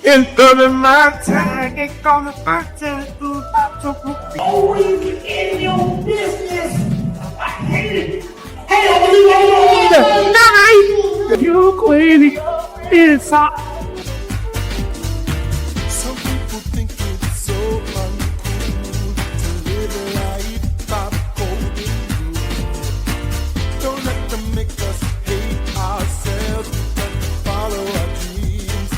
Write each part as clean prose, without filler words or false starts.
into the mountain. It's gonna always in your business. I hate it. Hey, I believe you queen. It's hot. Some people think it's so uncool to live life by code. Don't let them make us hate ourselves, but follow our dreams,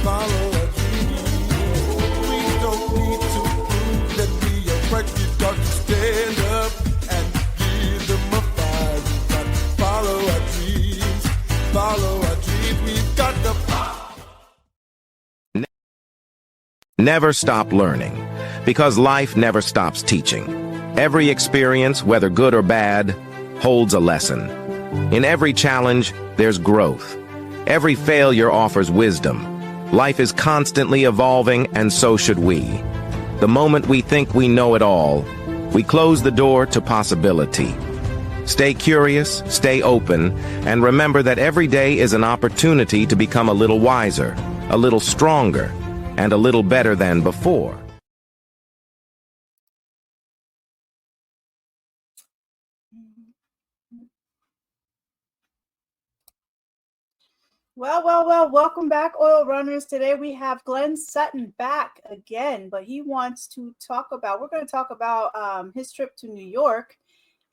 follow our dreams. We don't need to prove that we are right. We've got to stand up and give them a fight. We've got to follow our dreams, follow our dreams. We've got to Never stop learning, because life never stops teaching. Every experience, whether good or bad, holds a lesson. In every challenge, there's growth. Every failure offers wisdom. Life is constantly evolving, and so should we. The moment we think we know it all, we close the door to possibility. Stay curious, stay open, and remember that every day is an opportunity to become a little wiser, a little stronger, and a little better than before. Well, welcome back, Oil Runners. Today we have Glenn Sutton back again, but he wants to talk about, we're going to talk about his trip to New York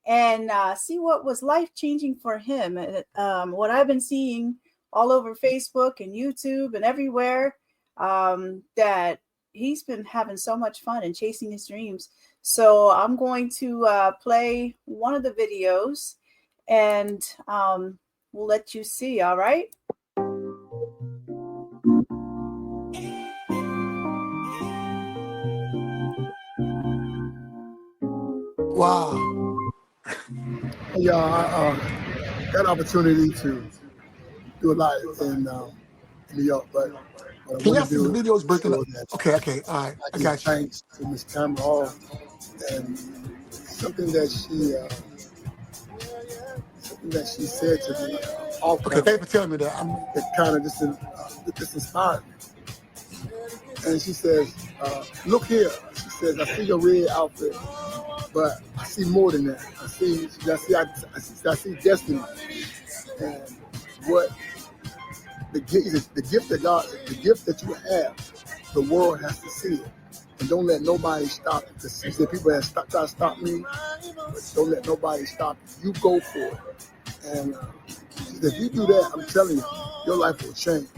and see what was life-changing for him. What I've been seeing all over Facebook and YouTube and everywhere, that he's been having so much fun and chasing his dreams. So I'm going to play one of the videos and we'll let you see, all right? Wow. Yeah, I got an opportunity to do a lot in New York, but Can you see the videos breaking up? Okay, all right, I got you. Thanks to Miss Tamara Hall and something that she said to me. Okay, thanks for telling me that. It kind of just inspired me. And she says, "Look here." She says, "I see your red outfit, but I see more than that. I see destiny, and what the gift that God, the gift that you have, the world has to see it, and don't let nobody stop it." Because she said people have tried to stop me, but don't let nobody stop you. You go for it, and she said, if you do that, I'm telling you, your life will change.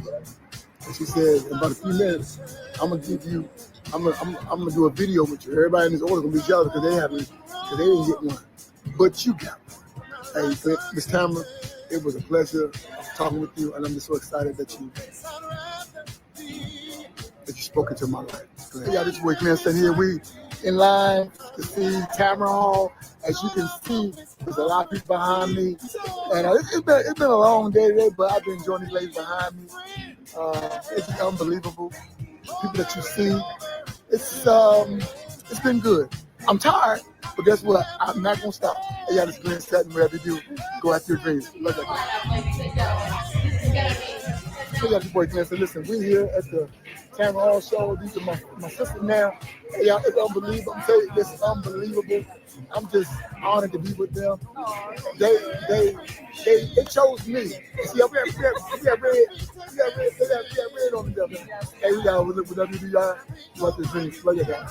And she said, in about a few minutes, I'm gonna do a video with you. Everybody in this order gonna be jealous because they didn't get one, but you got one. Hey, Miss Tamara, it was a pleasure talking with you, and I'm just so excited that you spoke into my life. Yeah, this week, man, sitting here, we in line to see Tamara Hall. As you can see, there's a lot of people behind me, and it's been a long day today, but I've been enjoying these ladies behind me. It's unbelievable. People that you see, it's been good. I'm tired, but guess what? I'm not gonna stop. Hey, y'all, this is Glenn Sutton. Whatever you do, go after your dreams. Look at that. Hey, y'all, your boy Glenn Sutton. Listen, we're here at the Tamara Hall show. These are my sisters now. Hey, y'all, it's unbelievable. I'm telling you, this is unbelievable. I'm just honored to be with them. They chose me. See, we got red on them. Hey, we got with WBI. What this means? Look at that.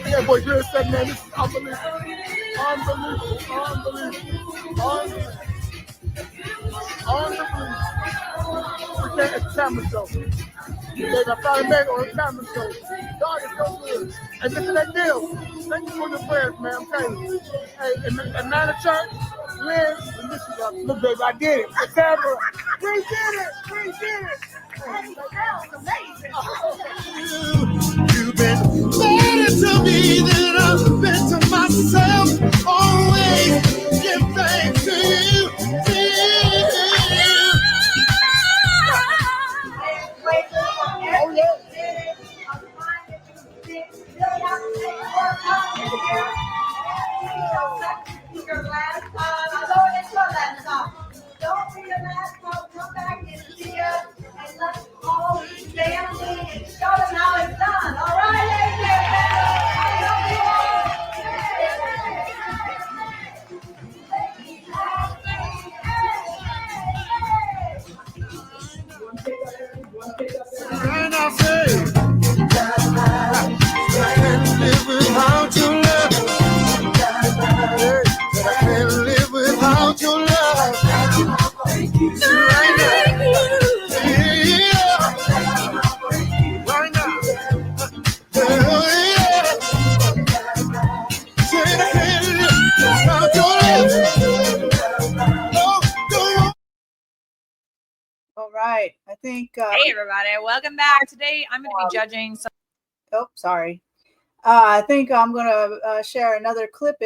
Yeah, boy, Glenn Sutton, man, this is unbelievable. Unbelievable. We can't at the Tamara show. I finally made it on the Tamara show. God is so good. And this is that deal. Thank you for the prayers, man. I'm telling you. Hey, Atlanta Church, Liz, and this is look, baby, I did it. Tamara, we did it. Hey, that was amazing. You've been better to me than I've been to myself. Always give thanks to you. Oh, yeah. Your last time, it's your last time. Don't be your last time. Come back and see us, and let's all family All right. I think. Hey, everybody. Welcome back. Today, I'm going to be judging some. Oh, sorry. I think I'm going to share another clip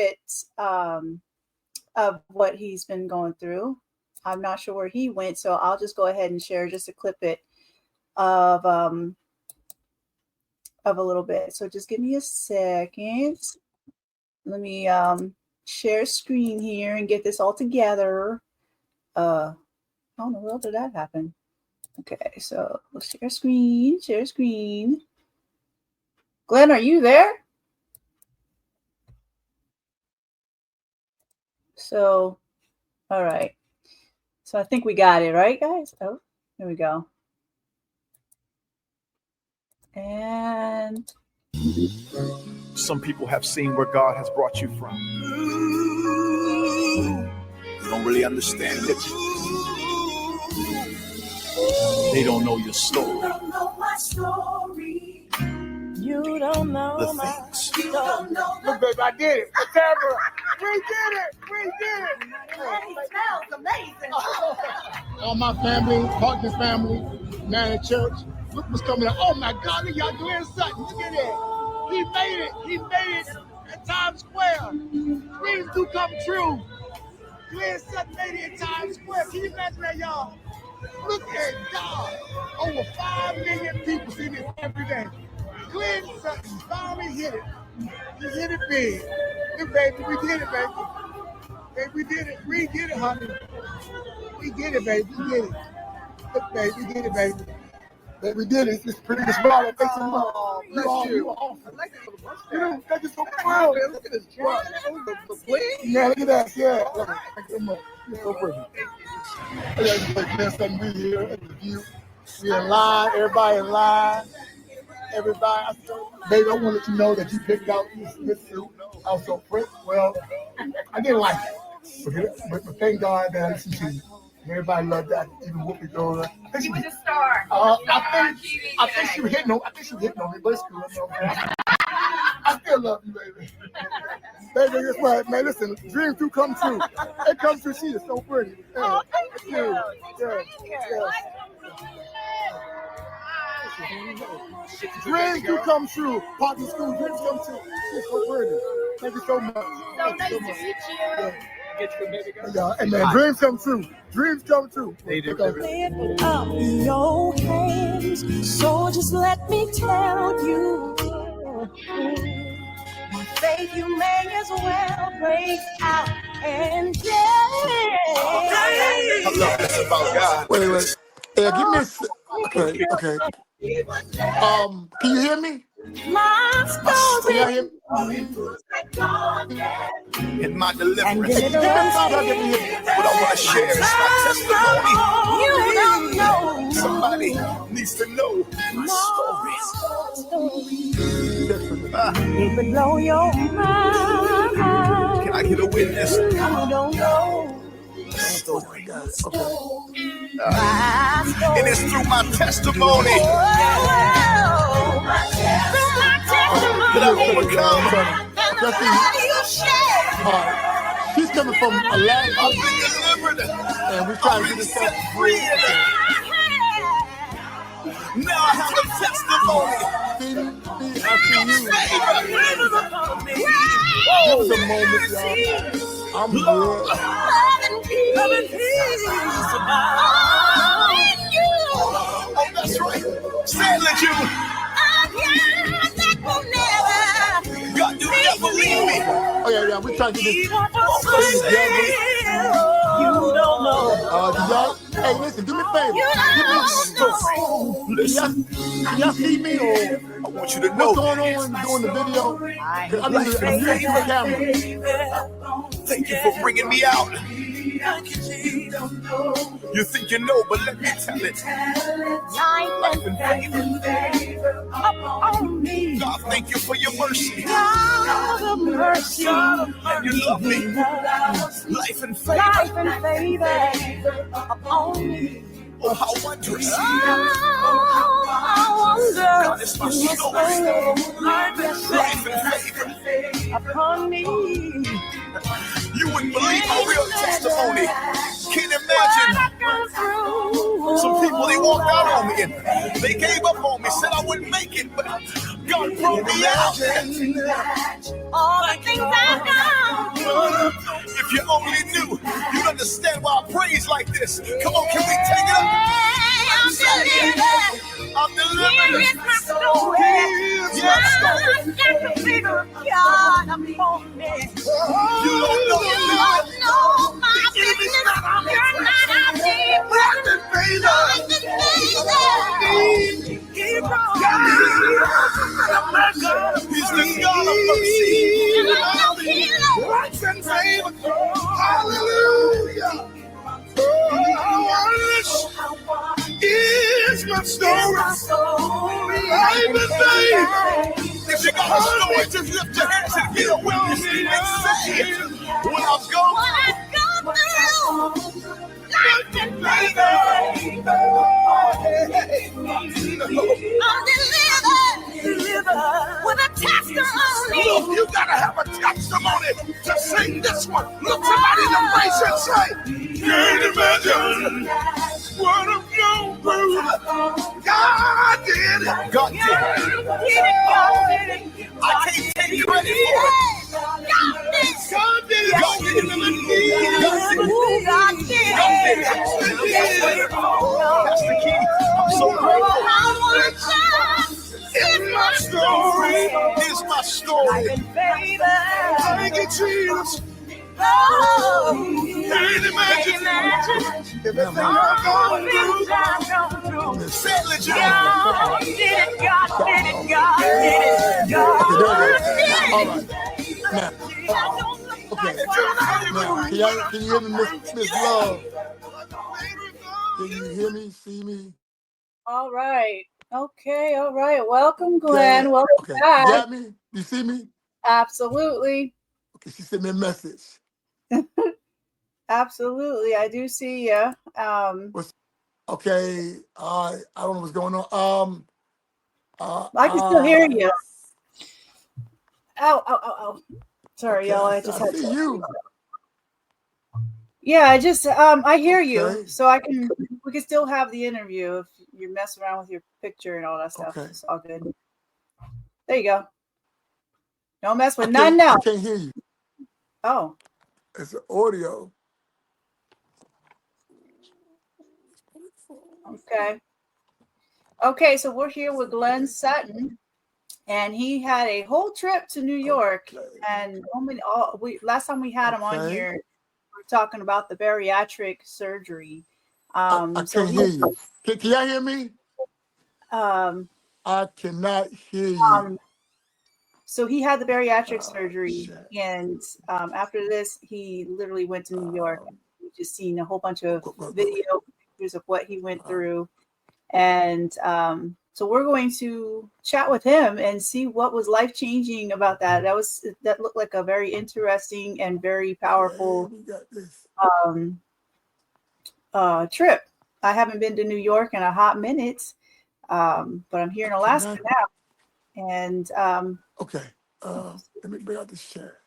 of what he's been going through. I'm not sure where he went, so I'll just go ahead and share just a clip of a little bit. So just give me a second. Let me share screen here and get this all together. Oh no, where did that happen? Okay, so let's share screen. Glenn, are you there? So, all right. So I think we got it, right, guys? Oh, here we go. And some people have seen where God has brought you from. You don't really understand it. They don't know your story. You don't know my story. You don't know The my things. You don't know the Look, baby, I did it. Whatever. We did it. It smells amazing. All my family, Parkins family, man at church. Look what's coming up. Oh my God, look y'all Glenn Sutton. Look at that. He made it at Times Square. Dreams do come true. Glenn Sutton made it at Times Square. Can you imagine that, y'all? Look at God. Over 5 million people see this every day. Glenn Sutton finally hit it. He hit it big. Look, baby, we did it, baby. Baby, we did it. We did it, honey. We did it, baby. We did it. Look, baby, we did it, baby. Baby, we did it. It's pretty good smile. Thanks so much. You are awesome. You know, thank you so much. Look at this truck. Yeah, look at that. Yeah. Thank you so much. You're so pretty. I just like Glenn Sutton, we here at the view. We in line. Everybody in line. Everybody. Baby, I want to let you know that you picked out this suit. I was so pretty. Well, I didn't like it. But thank God that I listened to you. Everybody loved that. Even Whoopi told her. She was a star. I think she was hitting on. I think she was hitting on me, but it's cool. I still love you, baby. Baby, guess what, man? Listen, dreams do come true. It comes true. She is so pretty. Oh, thank you. Yeah. Dreams do come true. Party school dreams come true. She's so pretty. Thank you so much. So nice to meet you. Yeah. Yeah, and man, dreams come true. Dreams come true. They do. Lift up your hands, so just let me tell you, my faith you may as well break out and dance. I love this about God. Wait. Yeah, give me a okay. Can you hear me? My story. Can you hear me? In my deliverance. And What I want to share is my testimony. You don't know. Somebody needs to know my story. It would blow your mind. Can I get a witness? You don't know. Story. My story. And it's through my testimony that I overcome. She's coming from a lot I've been delivered. and we're trying to I've get been this set free. Now I have a testimony. I see you. There was a moment, y'all. I'm good. Oh, that's right. Sadly, you. God, you never leave me. Oh yeah, we're trying to get this Oh, together. You don't know. Y'all, hey, listen, do me a favor. Give me a story. listen, Can y'all see me or I want you to know what's going on during the video? 'Cause I'm using the camera. thank you for bringing me out. You think you know, but let me tell it. Life and favor On me. God, thank you for your mercy. God of mercy. And you love me. Life and favor. Life and favor upon me. Oh, how wondrous. Oh, I wonder. God is my story. Life and favor. Upon me. You wouldn't believe my real testimony. Can't imagine. Some people, they walked out on me and they gave up on me, said I wouldn't make it, but God brought me out. All the things I've done. If you only knew, you'd understand why I praise like this. Come on, can we take it up? I'm delivered. I'm delivered. Here is my story. Yes, I've got the figure of God upon me. you don't know. You don't know my business. You're not out there. He brought me. He's the God of mercy. And I'm no healer. Grace and favor. Hallelujah. Is my story. Life and faith. If you got a story, just lift your hands and get a witness and say it. When I've gone What I've gone through. Life and favor. I'm delivered with a testimony. Look, you gotta have a testimony to sing this one. Look somebody in the face and say, can't imagine what I'm going through. God did it. God did it. God did it. I can't take credit for it. God did it. God did it. God did it. God did it. That's the key. I'm so grateful. It's my story. Here's my story. Thank you, Jesus. Oh, Can't imagine if it's not going through. Say it, legit. God did it. God did it. God did it. God All did right. it. Now, okay. Now, can you hear me, Miss Love? Can you hear me, see me? All right. Okay. All right. Welcome, Glenn. Welcome Okay. back. You got me? You see me? Absolutely. Okay, she sent me a message. Absolutely. I do see you. Okay, I don't know what's going on. I can still hear you. Ow. Sorry, Okay, y'all. I I just had see to. you. Yeah, I just I hear you. Okay. So we can still have the interview if you mess around with your picture and all that stuff. Okay. It's all good. There you go. Don't mess with I none now. can't hear you. Oh, It's audio. okay. Okay, so we're here with Glenn Sutton, and he had a whole trip to New York. Okay. And last time we had him on Okay. here, we were talking about the bariatric surgery. I can't hear you. Can y'all hear me? I cannot hear you. So he had the bariatric surgery, and after this, he literally went to New York. We've just seen a whole bunch of video pictures of what he went through, and so we're going to chat with him and see what was life changing about that. That looked like a very interesting and very powerful trip. I haven't been to New York in a hot minute, but I'm here in Alaska now. And okay, let me bring out this chair.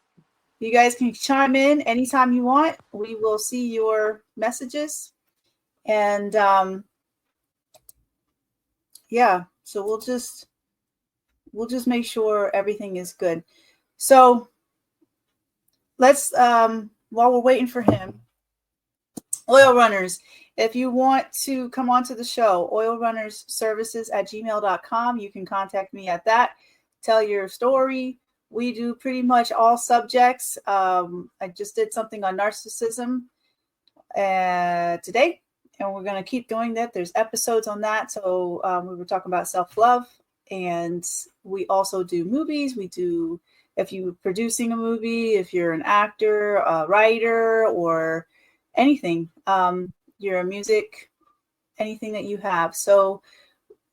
You guys can chime in anytime you want. We will see your messages, and yeah. So we'll just make sure everything is good. So let's while we're waiting for him, Oil Runners. If you want to come onto the show, oilrunnersservices@gmail.com. You can contact me at that. Tell your story. We do pretty much all subjects. I just did something on narcissism today, and we're going to keep doing that. There's episodes on that. So we were talking about self-love, and we also do movies. We do, if you're producing a movie, if you're an actor, a writer, or anything, your music, anything that you have. So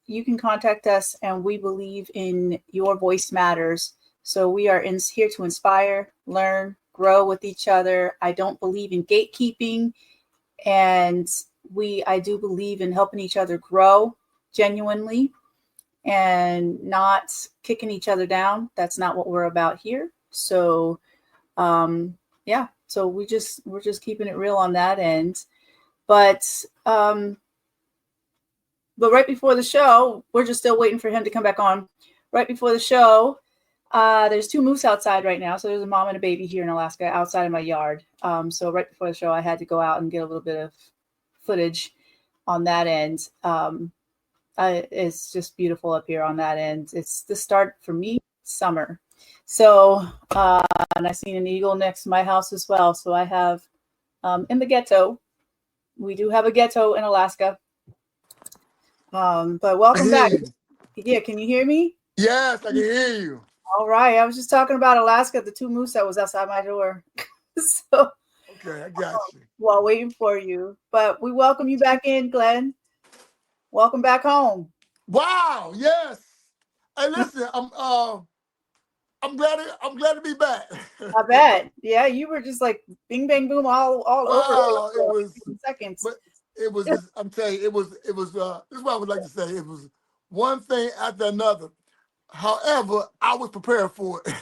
you can contact us, and we believe in your voice matters. So we are here to inspire, learn, grow with each other. I don't believe in gatekeeping, and I do believe in helping each other grow genuinely and not kicking each other down. That's not what we're about here. So yeah, so we're just keeping it real on that end. But right before the show, we're just still waiting for him to come back on. Right before the show, there's 2 moose outside right now. So there's a mom and a baby here in Alaska outside of my yard. So right before the show, I had to go out and get a little bit of footage on that end. It's just beautiful up here on that end. It's the start for me, summer. So, and I seen an eagle next to my house as well. So I have, in the ghetto, we do have a ghetto in Alaska. But welcome back. Yeah, can you hear me? Yes, I can hear you. All right. I was just talking about Alaska, the 2 moose that was outside my door. So Okay, I got you. while waiting for you. But we welcome you back in, Glenn. Welcome back home. Wow, yes. Hey, listen, I'm glad to be back. I bet. Yeah, you were just like bing bang boom all over. It was seconds. But it was I'm telling you, it was this is what I would like to say. It was one thing after another. However, I was prepared for it.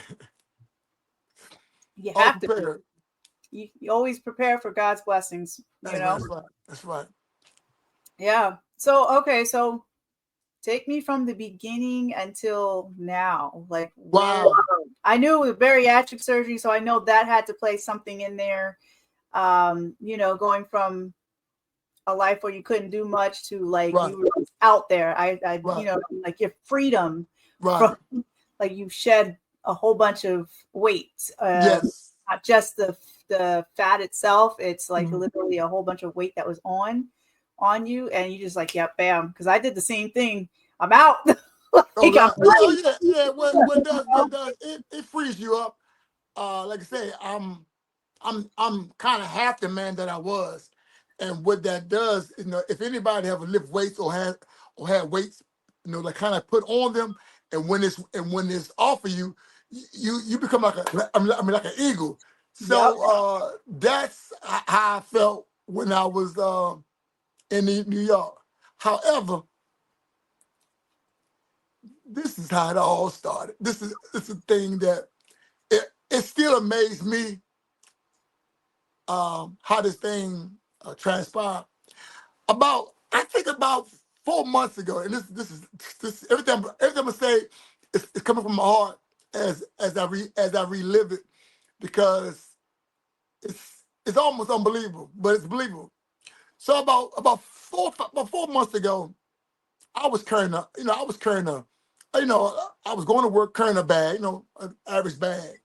You have to be. You always prepare for God's blessings, you know. That's right. Yeah. So so take me from the beginning until now. Like, wow. I knew it was bariatric surgery, so I know that had to play something in there. You know, going from a life where you couldn't do much to like you were out there. You know, like your freedom. Right. From, like you shed a whole bunch of weight. Yes. Not just the fat itself. It's like literally a whole bunch of weight that was on you, and you just like, yeah, bam. Because I did the same thing. I'm out. What does it frees you up. Like I say, I'm kind of half the man that I was, and what that does, you know, if anybody ever lift weights or had weights, you know, like kind of put on them, and when it's off of you, you become like like an eagle. So that's how I felt when I was in New York. However, this is how it all started. This is a thing that it still amazed me how this thing transpired. I think about 4 months ago, and this is everything I say it's coming from my heart as I relive it, because it's almost unbelievable, but it's believable. So about 4 months ago, I was carrying I was going to work carrying a bag, you know, an average bag.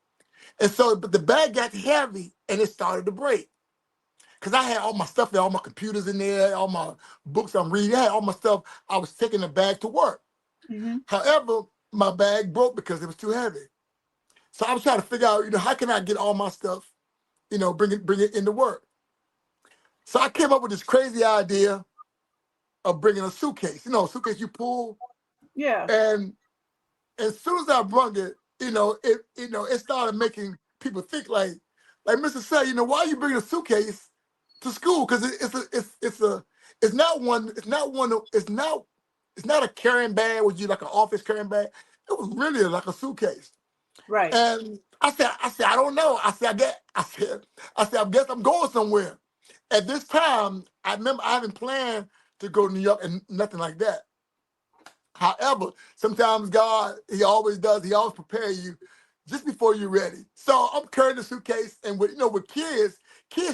And so, but the bag got heavy and it started to break. Because I had all my stuff there, all my computers in there, all my books I'm reading, I had all my stuff. I was taking the bag to work. However, my bag broke because it was too heavy. So I was trying to figure out, you know, how can I get all my stuff, you know, bring it into work. So I came up with this crazy idea of bringing a suitcase. You know, a suitcase you pull. Yeah. And as soon as I brought it, it started making people think like Mr. Say, you know, why are you bringing a suitcase to school? Because it's not a carrying bag with you like an office carrying bag. It was really like a suitcase. Right. And I said, I don't know. I guess I'm going somewhere. At this time, I remember I haven't planned to go to New York and nothing like that. However, sometimes God, he always prepare you just before you're ready. So I'm carrying the suitcase, and with kids'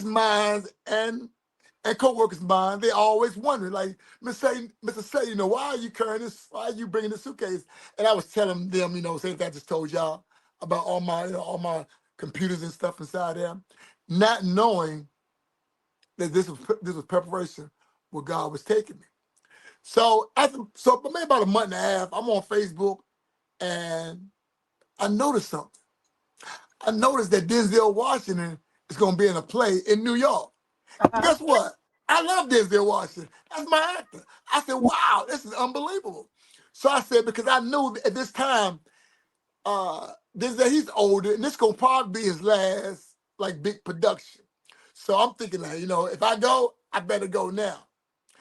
minds and co-workers' minds, they always wonder, like, Mr. Say, you know, why are you carrying this? Why are you bringing the suitcase? And I was telling them, you know, same thing I just told y'all about all my computers and stuff inside there, not knowing that this was preparation where God was taking me. So maybe about a month and a half, I'm on Facebook, and I noticed something. I noticed that Denzel Washington is going to be in a play in New York. And guess what? I love Denzel Washington. That's my actor. I said, wow, this is unbelievable. So I said, because I knew at this time, Denzel, he's older, and this is going to probably be his last, like, big production. So I'm thinking, like, you know, if I go, I better go now.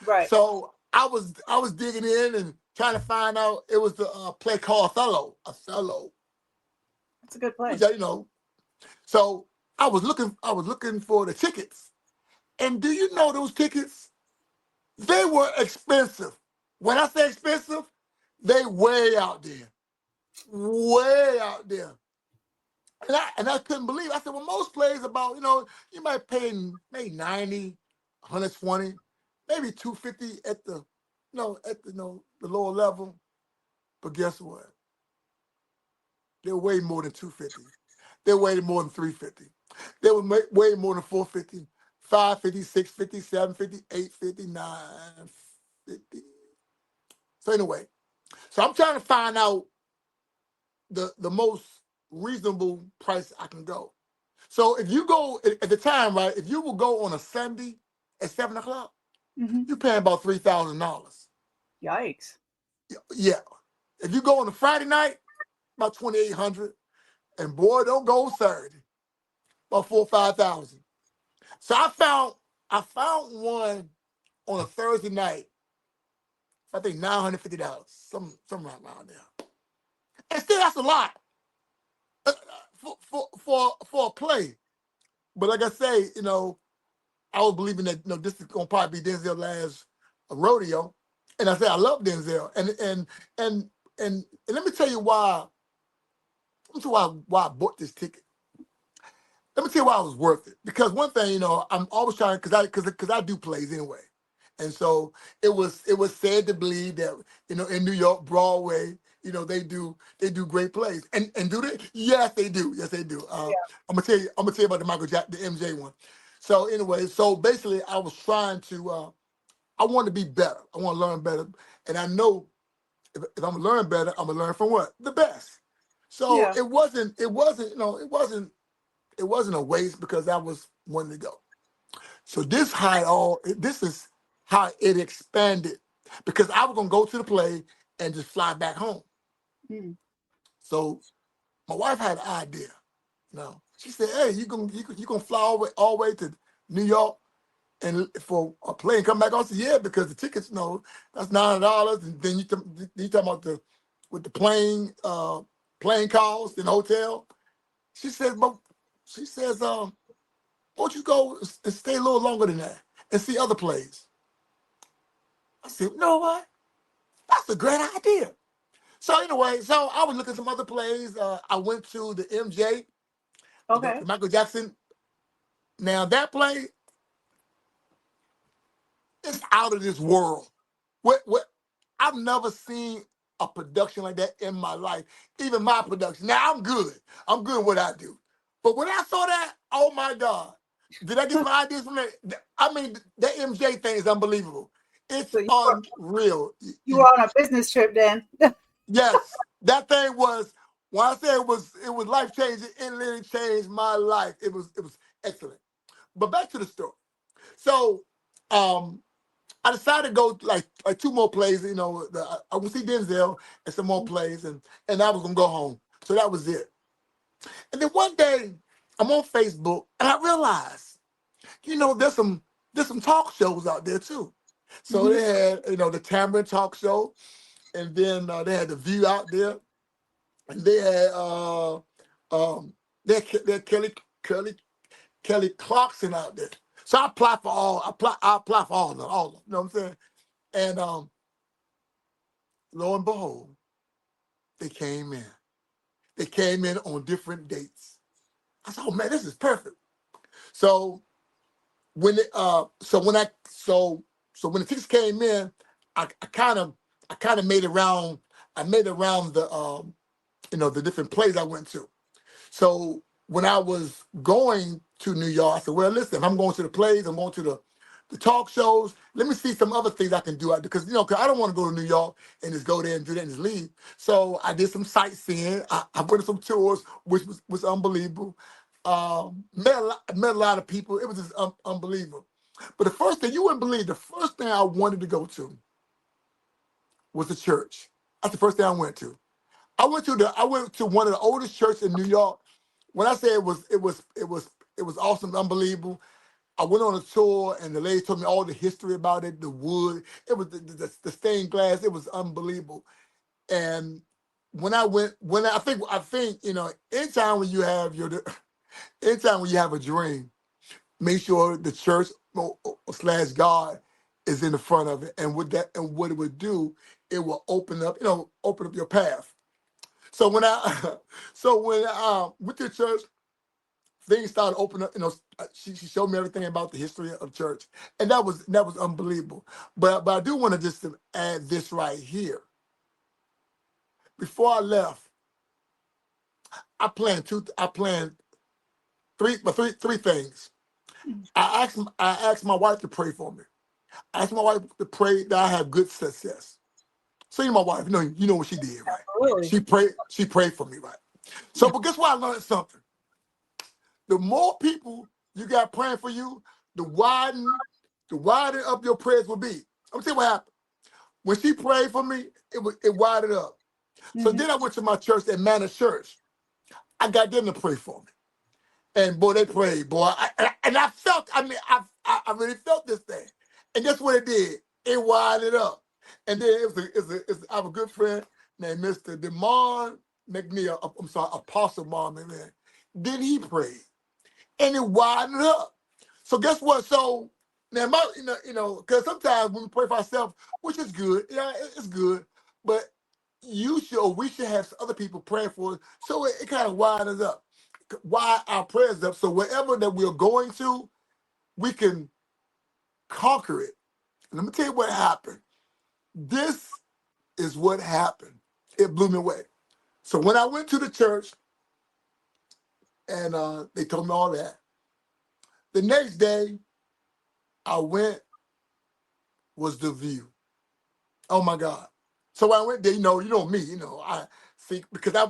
Right. So I was digging in and trying to find out. It was the play called Othello, It's a good which play. So I was looking for the tickets, and do you know those tickets? They were expensive. When I say expensive, they way out there, way out there. And I couldn't believe it. I said, well, most plays about, you might pay maybe 90, 120, maybe 250 at the, the lower level. But guess what? They're way more than 250. They're way more than 350. They were way more than 450, 550, 650, 750, 850, 950. So anyway, so I'm trying to find out the most reasonable price I can go. So if you go at the time, right? If you will go on a Sunday at 7 o'clock, you're paying about $3,000. Yikes. Yeah. If you go on a Friday night, about 2,800, and boy, don't go Saturday, about 4,000 or 5,000. So I found one on a Thursday night. I think $950, some around there. And still, that's a lot for a play. But like I say, I was believing that this is gonna probably be Denzel's last rodeo, and I said I love Denzel, and let me tell you why. Let me tell you why I bought this ticket. Let me tell you why it was worth it. Because one thing, I'm always trying because I do plays anyway, and so it was said to believe that in New York Broadway, they do great plays, and do they? Yes, they do. Yes, they do. I'm gonna tell you about the Michael Jackson, the MJ one. So anyway, so basically, I was trying to. I want to be better. I want to learn better, and I know if I'm gonna learn better, I'm gonna learn from what the best. So Yeah. it wasn't. It wasn't a waste because I was wanting to go. So this is how it expanded because I was gonna go to the play and just fly back home. Mm. So my wife had an idea. She said, "Hey, you gonna fly all the way to New York and for a plane and come back?" I said, "Yeah, because the tickets, that's $9, and then you talking about with the plane costs and hotel." She says, "But she says, won't you go and stay a little longer than that and see other plays?" I said, "You know what? That's a great idea." So anyway, so I was looking at some other plays. I went to the MJ, Okay. the Michael Jackson. Now that play is out of this world. What I've never seen a production like that in my life. Even my production. Now I'm good. I'm good at what I do. But when I saw that, oh my God. Did I get some ideas from that? I mean, that MJ thing is unbelievable. It's So unreal. you were on a business trip then. Yes, that thing was. When I say it was life changing, it literally changed my life. It was excellent. But back to the story. So, I decided to go like two more plays. I would see Denzel and some more plays, and I was gonna go home. So that was it. And then one day, I'm on Facebook, and I realized, there's some talk shows out there too. So they had the Tamron talk show, and then they had the View out there, and they had they had Kelly Clarkson out there. So I applied for all. I apply for all of them. All of them. You know what I'm saying? And lo and behold, they came in. They came in on different dates. I said, "Oh man, this is perfect." So when when the tickets came in, I kind of made around. I made around the different plays I went to. So when I was going to New York, I said, "Well, listen, if I'm going to the plays, I'm going to the talk shows. Let me see some other things I can do because because I don't want to go to New York and just go there and do that and just leave." So I did some sightseeing. I went on some tours, which was unbelievable. Met a lot of people. It was just unbelievable. But the first thing you wouldn't believe, the first thing I wanted to go to was the church. That's the first thing I went to. I went to one of the oldest churches in New York. When I say it was awesome, unbelievable. I went on a tour, and the lady told me all the history about it, the wood, it was the stained glass, it was unbelievable. And I think anytime when you have anytime when you have a dream, make sure the church slash God is in the front of it, and what it would do, it will open up your path. So when I went to church, things started opening up. She showed me everything about the history of church, and that was unbelievable. But I do want to just add this right here. Before I left, I planned three things. I asked my wife to pray for me. I asked my wife to pray that I have good success. So my wife, you know what she did, right? Really? She prayed for me, right? So, but guess what? I learned something. The more people you got praying for you, the wider up your prayers will be. I'm gonna tell you what happened. When she prayed for me, it widened up. So then I went to my church at Manor Church. I got them to pray for me. And boy, they prayed, boy. I felt, I really felt this thing. And guess what it did? It widened up. And then I have a good friend named Mr. DeMond McNeil. I'm sorry, Apostle Mom, man. Then he prayed. And it widened up. So guess what? So now, because sometimes when we pray for ourselves, which is good, it's good, but we should have other people praying for us, so it kind of widens up, widen our prayers up, so wherever that we're going to, we can conquer it. And let me tell you what happened. This is what happened. It blew me away. So when I went to the church, and they told me all that, the next day I went was the view. Oh my God. So when I went there, you know me, I think because I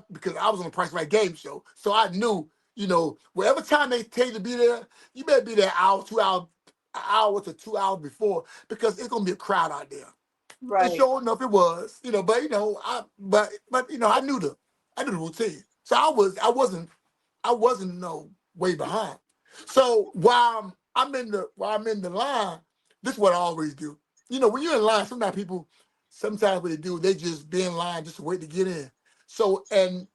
was on the Price Right game show. So I knew, whatever time they tell you to be there, you better be there an hour to 2 hours before, because it's gonna be a crowd out there. Right. And sure enough it was, but I knew the routine. So I wasn't no way behind. So while I'm in the line, this is what I always do. When you're in line, sometimes what they do, they just be in line just to wait to get in. So, and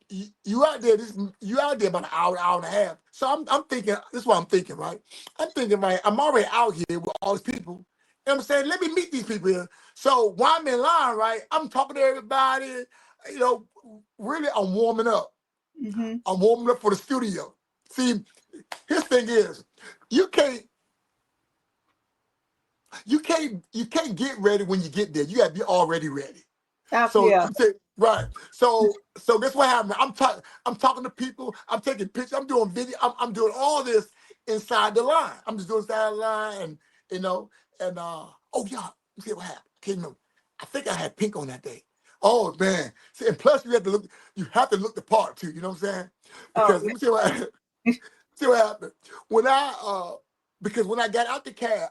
you out there about an hour and a half. So I'm thinking, this is what I'm thinking, right? I'm thinking, right, I'm already out here with all these people. And I'm saying, let me meet these people here. So while I'm in line, right, I'm talking to everybody, really I'm warming up. Mm-hmm. I'm warming up for the studio. See, his thing is, you can't get ready when you get there. You got to be already ready. So Yeah. right. So guess what happened? I'm talking to people. I'm taking pictures. I'm doing video. I'm doing all this inside the line. I'm just doing inside the line, and oh yeah. Let me see what happened. Okay, no, I think I had pink on that day. Oh man. See, and plus you have to look the part too. You know what I'm saying? Because let me see what happened. See what happened. Because when I got out the cab,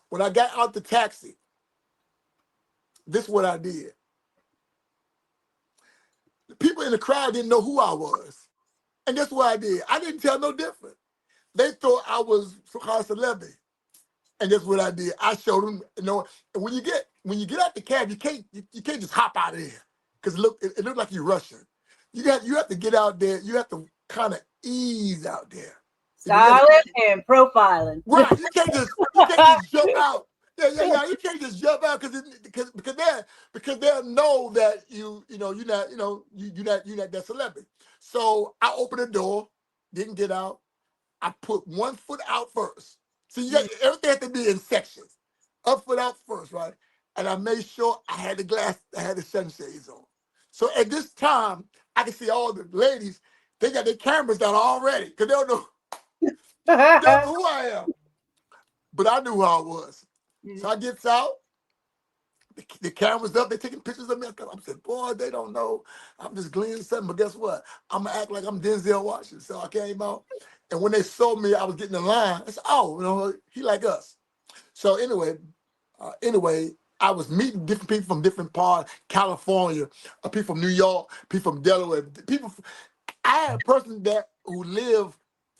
when I got out the taxi, this is what I did. The people in the crowd didn't know who I was. And guess what I did? I didn't tell no different. They thought I was some kind of celebrity. And guess what I did? I showed them, and when you get out the cab, you can't just hop out of there. Because it looked like you're rushing. You have to get out there, you have to kind of ease out there. Silent and profiling. Right. You can't just jump out. Yeah. You can't just jump out because they'll know that you're not that celebrity. So I opened the door, didn't get out. I put one foot out first. So everything has to be in sections. Up foot out first, right? And I made sure I had the sunshades on. So at this time, I can see all the ladies, they got their cameras down already because they don't know who I am. But I knew who I was. So I gets out, the camera's up, they're taking pictures of me. I said, boy, they don't know. I'm just gleaning something, but guess what? I'm going to act like I'm Denzel Washington. So I came out, and when they saw me, I was getting in line. I said, oh, he like us. So anyway, I was meeting different people from different parts, California, people from New York, people from Delaware, I had a person who lived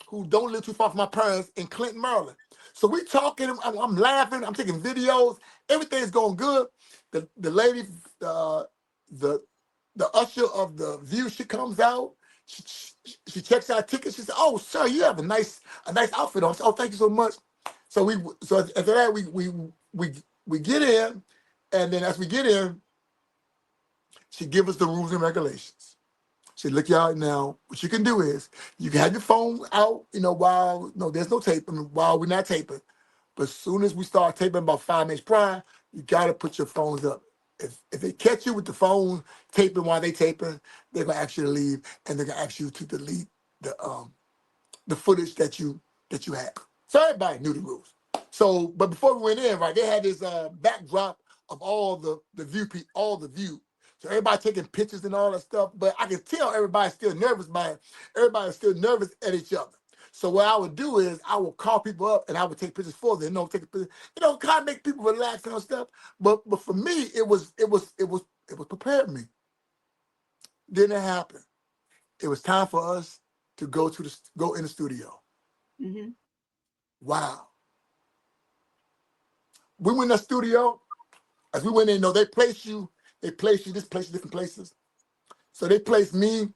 who don't live too far from my parents in Clinton, Maryland. So we talking, I'm laughing, I'm taking videos, everything's going good. The lady, the usher of the view, she comes out, she checks our tickets. She said, "Oh, sir, you have a nice outfit on." I said, "Oh, thank you so much." So after that we get in, and then as we get in, she gives us the rules and regulations. She said, "Look, y'all, now what you can do is you can have your phone out, while there's no taping while we're not taping, but as soon as we start taping about 5 minutes prior, you got to put your phones up. If they catch you with the phone taping while they taping, they're gonna ask you to leave, and they're gonna ask you to delete the footage that you have." So everybody knew the rules. So, but before we went in, right, they had this backdrop of all the view. So everybody taking pictures and all that stuff. But I can tell everybody's still nervous by it. Everybody's still nervous at each other. So what I would do is I would call people up and I would take pictures for them. Take a picture, kind of make people relax and all stuff. But for me, it was prepared me. Then it happened. It was time for us to go in the studio. Mm-hmm. Wow. We went in the studio. As we went in, they place you different places. So they placed me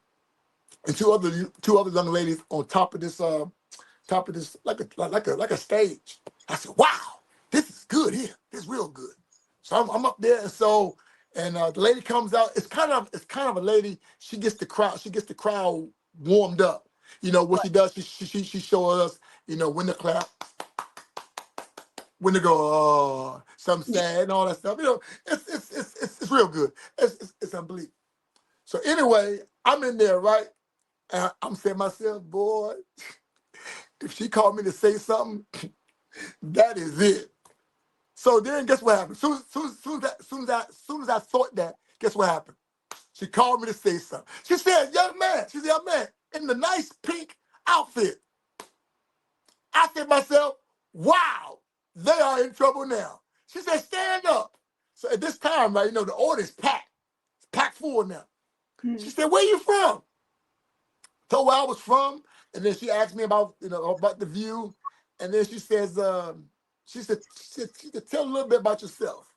and two other young ladies on top of this like a stage. I said, "Wow, this is good here. This is real good." So I'm up there, and the lady comes out. It's kind of a lady. She gets the crowd warmed up. What she does, she shows us, when to clap, when to go, something sad and all that stuff. It's real good. It's unbelievable. So anyway, I'm in there, right? And I'm saying to myself, boy, if she called me to say something, that is it. So then guess what happened? Soon as I thought that, guess what happened? She called me to say something. She said, young man, in the nice pink outfit. I said to myself, wow, they are in trouble now. She said, stand up. So at this time, right, the audience packed. It's packed full now. She said, where you from? Told where I was from. And then she asked me about the view. And then she says, she said, tell a little bit about yourself.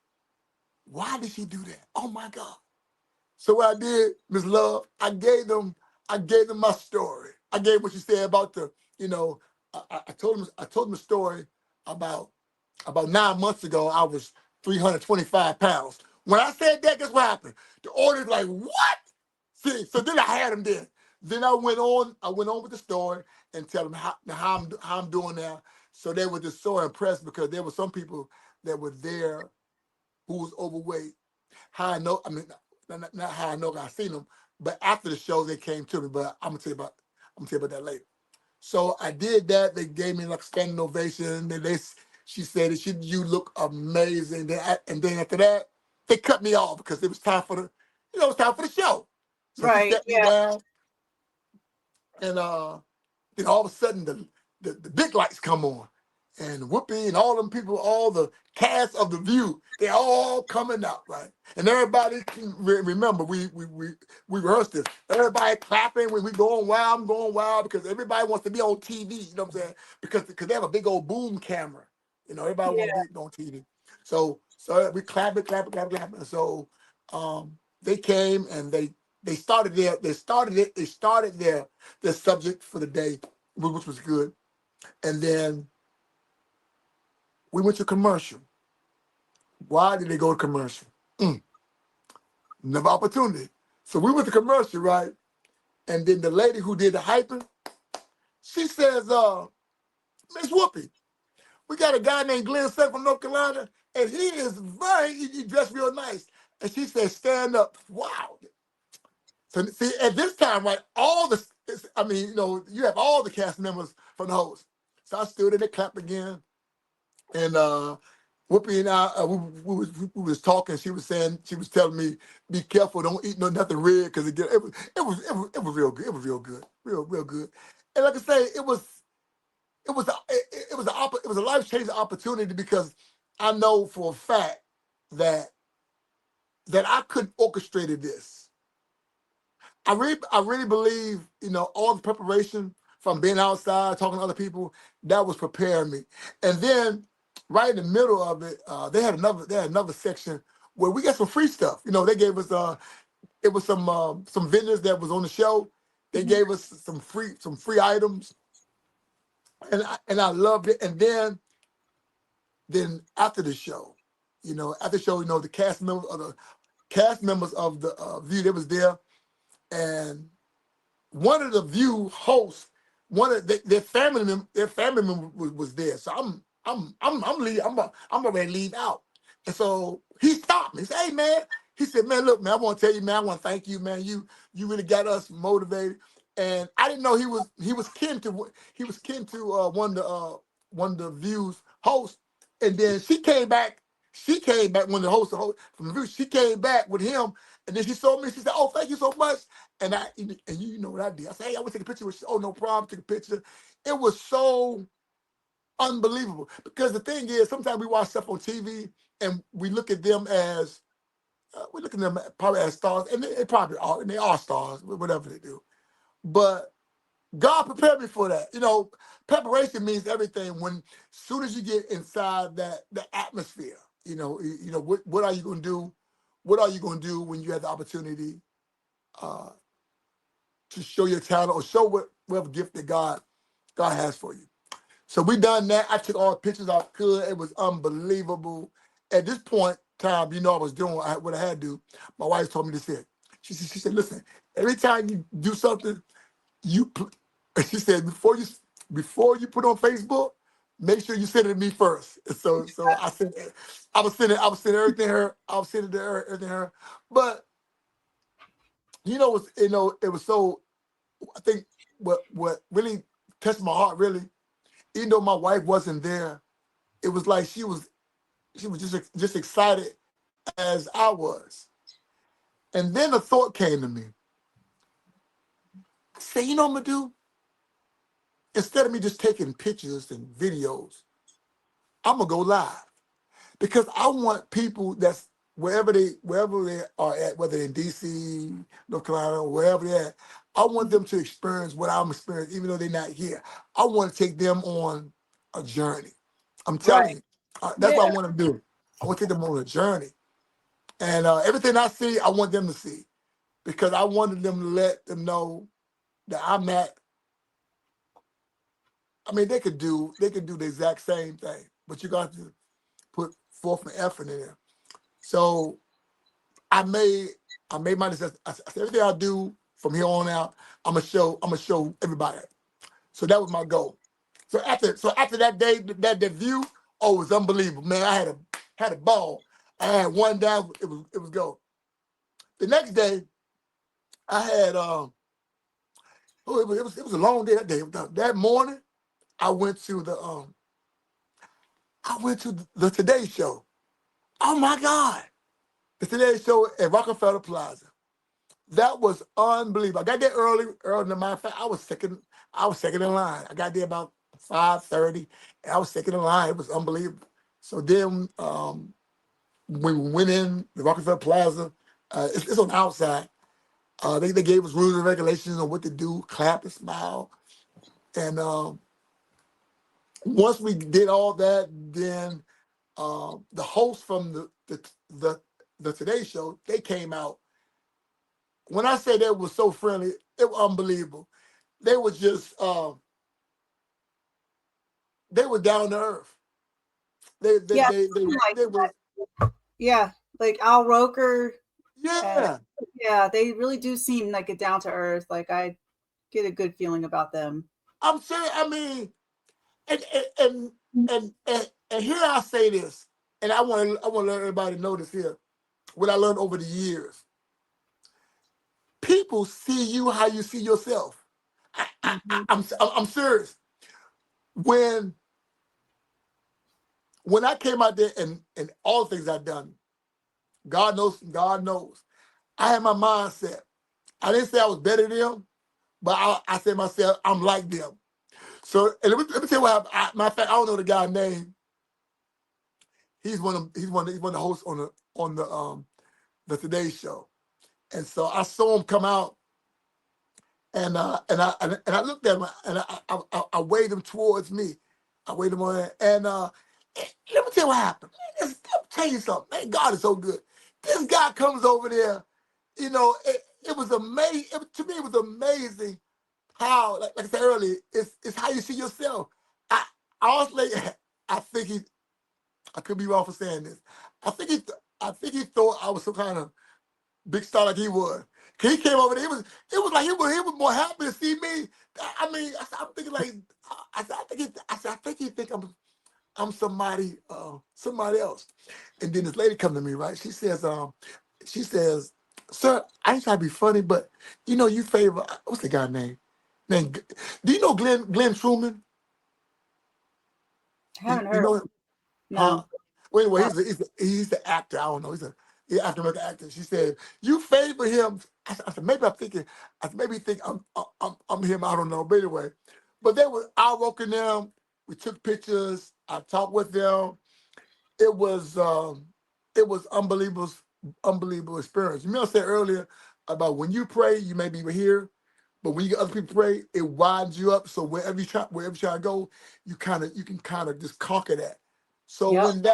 Why did she do that? Oh my God. So what I did, Miss Love, I gave them my story. I gave what she said about I told them a story about 9 months ago, I was 325 pounds. When I said that, guess what happened? The audience like, what? See, so then I had them there. Then I went on with the story and tell them how I'm doing now. So they were just so impressed because there were some people that were there who was overweight. How I know, I mean, not how I know I seen them, but after the show they came to me. But I'm gonna tell you about that later. So I did that. They gave me like a standing ovation. She said, "You look amazing." And then after that, they cut me off because it was time for the show. So she set me down, and then all of a sudden the big lights come on, and Whoopi and all them people, all the cast of The View, they all coming out, right? And everybody can remember we rehearsed this. Everybody clapping when we going wild. I'm going wild because everybody wants to be on TV. You know what I'm saying? Because they have a big old boom camera. Everybody want to be on TV. So we clapping. So they came and they started their subject for the day, which was good. And then we went to commercial. Why did they go to commercial? Another opportunity. So we went to commercial, right? And then the lady who did the hyping, she says, Miss Whoopi, we got a guy named Glenn Sutton from North Carolina, and he dressed real nice. And she said, stand up. Wow. So see, at this time, right, you have all the cast members from the host. So I stood in and clapped again. And Whoopi and I, we was talking. She was telling me, "Be careful, don't eat nothing red, because it was real good. It was real good, real good." And like I say, it was a life-changing opportunity because I know for a fact that I could orchestrated this. I really believe all the preparation from being outside, talking to other people, that was preparing me. And then right in the middle of it, they had another section where we got some free stuff. You know, they gave us it was some vendors that was on the show. They gave us some free items, and I loved it. And then after the show, the cast members of the View, they was there, and one of the View hosts, their family member was there. So I'm leaving. I'm ready to leave out. And so he stopped me. He said, "Hey man," he said, "Man, look, man, I want to tell you, man, I want to thank you, man. You really got us motivated." And I didn't know he was kin to one of the Views hosts. And then she came back. She came back when the host from the View. She came back with him, and then she saw me. She said, "Oh, thank you so much." And you know what I did? I said, "Hey, I want to take a picture with you." "Oh, no problem." Took a picture. It was so unbelievable because the thing is, sometimes we watch stuff on TV and we look at them as probably as stars, and they probably are, and they are stars, whatever they do. But God prepared me for that. You know, preparation means everything. When soon as you get inside the atmosphere, what are you going to do? What are you going to do when you have the opportunity to show your talent or show whatever gift that God has for you? So we done that. I took all the pictures I could. It was unbelievable. At this point in time, I was doing what I had to do. My wife told me this. She said, "Listen, every time you do something, she said, before you put on Facebook, make sure you send it to me first." And so I was sending everything to her. I was sending to her everything to her. But it was so. I think what really touched my heart, really, even though my wife wasn't there, it was like she was just excited as I was. And then a thought came to me. I said, "You know what I'm gonna do? Instead of me just taking pictures and videos, I'm gonna go live because I want people that's wherever they are at, whether they're in DC, North Carolina, or wherever they're at, I want them to experience what I'm experiencing, even though they're not here. I want to take them on a journey. I'm telling you, that's what I want to do. I want to take them on a journey, and everything I see, I want them to see, because I wanted them to let them know that I'm at. I mean, they could do the exact same thing, but you got to put forth an effort in there. So I made my decision. I said, everything I do from here on out, I'm gonna show everybody. So that was my goal. So after that day, that View, oh, it was unbelievable, man. I had a ball. I had one down. It was go. The next day, I had it was a long day that day. That morning, I went to the Today Show. Oh my God. The Today Show at Rockefeller Plaza. That was unbelievable. I got there early. As a matter of fact, I was second in line. I got there about 5:30, and I was second in line. It was unbelievable. So then when we went in the Rockefeller Plaza, it's on the outside. They gave us rules and regulations on what to do, clap and smile. And once we did all that, then the host from the Today Show, they came out. When I say they were so friendly, it was unbelievable. They were just they were down to earth. They were like Al Roker. Yeah. They really do seem like a down to earth. Like I get a good feeling about them. I'm saying, I mean, and here I say this, and I want to let everybody know this here. What I learned over the years. People see you how you see yourself. I'm serious. When I came out there and all the things I've done, God knows, I had my mindset. I didn't say I was better than them, but I said myself, I'm like them. So and let me tell you what happened. Matter of fact, I don't know the guy's name. He's one of the hosts on the Today Show. And so I saw him come out, And I looked at him and I waved him towards me. I waved him on, and let me tell you what happened. Let me tell you something. Man, God is so good. This guy comes over there. You know, it was amazing. To me, it was amazing how, like I said earlier, it's how you see yourself. I honestly, I think I could be wrong for saying this. I think he thought I was some kind of big star like he was. He came over there. It was like he was more happy to see me. I mean, I'm thinking like I think he think I'm somebody else. And then this lady come to me, right? She says, "Sir, I ain't trying to be funny, but you know you favor what's the guy name? Do you know Glenn Truman? I haven't You heard. know him? Huh? No. Well, anyway, he's the actor. I don't know. He's African American actor. She said, "You favor him." I said, maybe I'm thinking. I said, maybe he think I'm him. I don't know. But anyway, but I woke in them. We took pictures. I talked with them. It was unbelievable experience. You know, I said earlier about when you pray, you may be here, but when you get other people pray, it widens you up. So wherever you try to go, you can kind of just conquer that. So Yep. when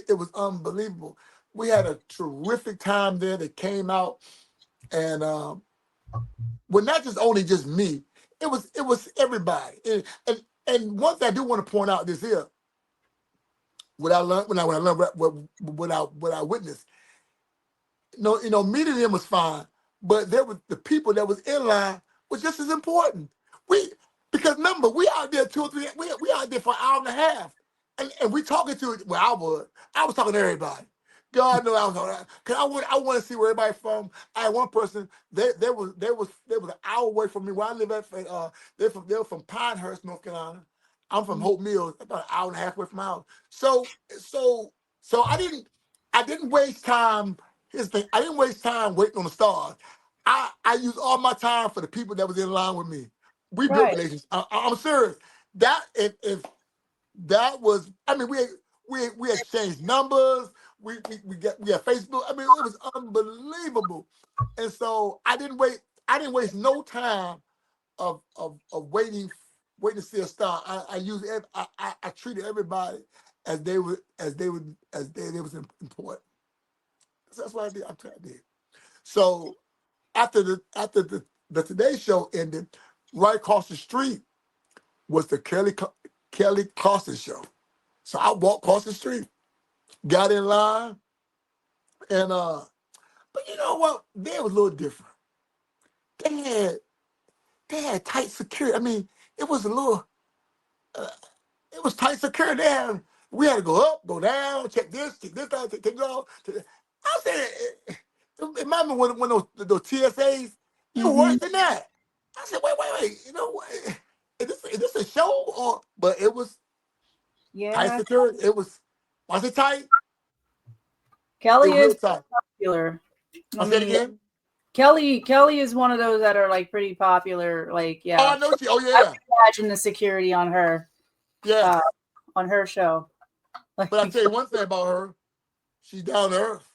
it was unbelievable. We had a terrific time there. They came out, and well, not just only just me. It was everybody. And one thing I do want to point out this here, what I learned when I learned what I witnessed. Meeting them was fine, but there was the people that was in line was just as important. Because remember, we out there 2 or 3, we out there for an hour and a half, and we talking to I was talking to everybody. God knows I was talking because I want to see where everybody from. I had one person they was an hour away from me where I live at. They were from Pinehurst, North Carolina. I'm from Hope Mills, about an hour and a half away from my house. So I didn't waste time. Here's the thing. I didn't waste time waiting on the stars. I used all my time for the people that was in line with me. We built Right. relationships. I'm serious. That if that was, I mean, we exchanged numbers. We got Facebook. I mean, it was unbelievable. And so I didn't waste no time of waiting to see a star. I treated everybody as they was important. So that's what I did. I did. So after the Today Show ended, right across the street was the Kelly Clarkson show. So I walked across the street, got in line, and but you know what? They was a little different. They had tight security. I mean, it was a little it was tight security. We had to go up, go down, check this out, check this out. I said, remember when those TSAs, they were worse than that. I said, wait. You know what? Is this a show or? But it was tight Yeah. security. Was it tight? Kelly It was is real tight. popular. I'll say it again. Kelly is one of those that are like pretty popular. Like, yeah. Oh, I know she. Oh, I yeah. would imagine the security on her. Yeah. On her show. Like, But I'll tell you one thing about her. She's down to earth.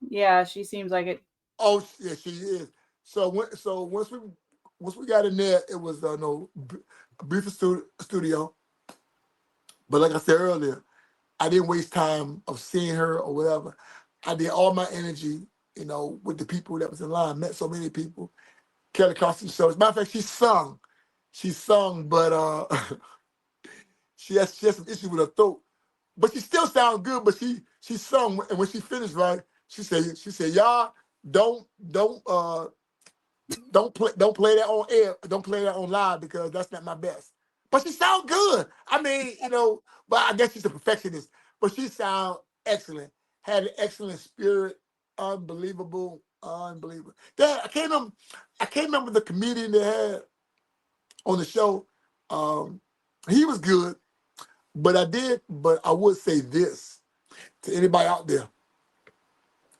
yeah, she seems like it. Oh, yeah, she is. So once we got in there, it was a beautiful studio. But like I said earlier, I didn't waste time of seeing her or whatever. I did all my energy, with the people that was in line. Met so many people. Kelly Clarkson show. As a matter of fact, she sung, but she has some issues with her throat. But she still sounded good. But she sung, and when she finished, right, she said, y'all don't play that on air. Don't play that on live because that's not my best. But she sound good. I mean, but I guess she's a perfectionist. But she sound excellent. Had an excellent spirit. Unbelievable. Dad, I can't remember the comedian they had on the show. He was good. But I would say this to anybody out there.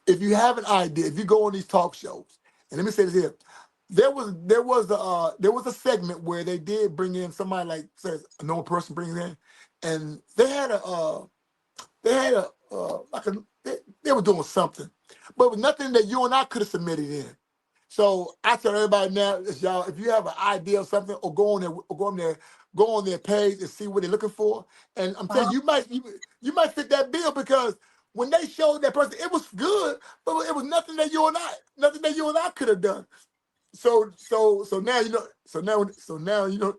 If you have an idea, if you go on these talk shows, and let me say this here, there was a segment where they did bring in somebody like says a normal person brings in, and they were doing something, but it was nothing that you and I could have submitted in. So I tell everybody now, y'all, if you have an idea of something, or go on their page and see what they're looking for. And I'm telling you, you might fit that bill, because when they showed that person, it was good, but it was nothing that you and I could have done. So now you know. So now you know.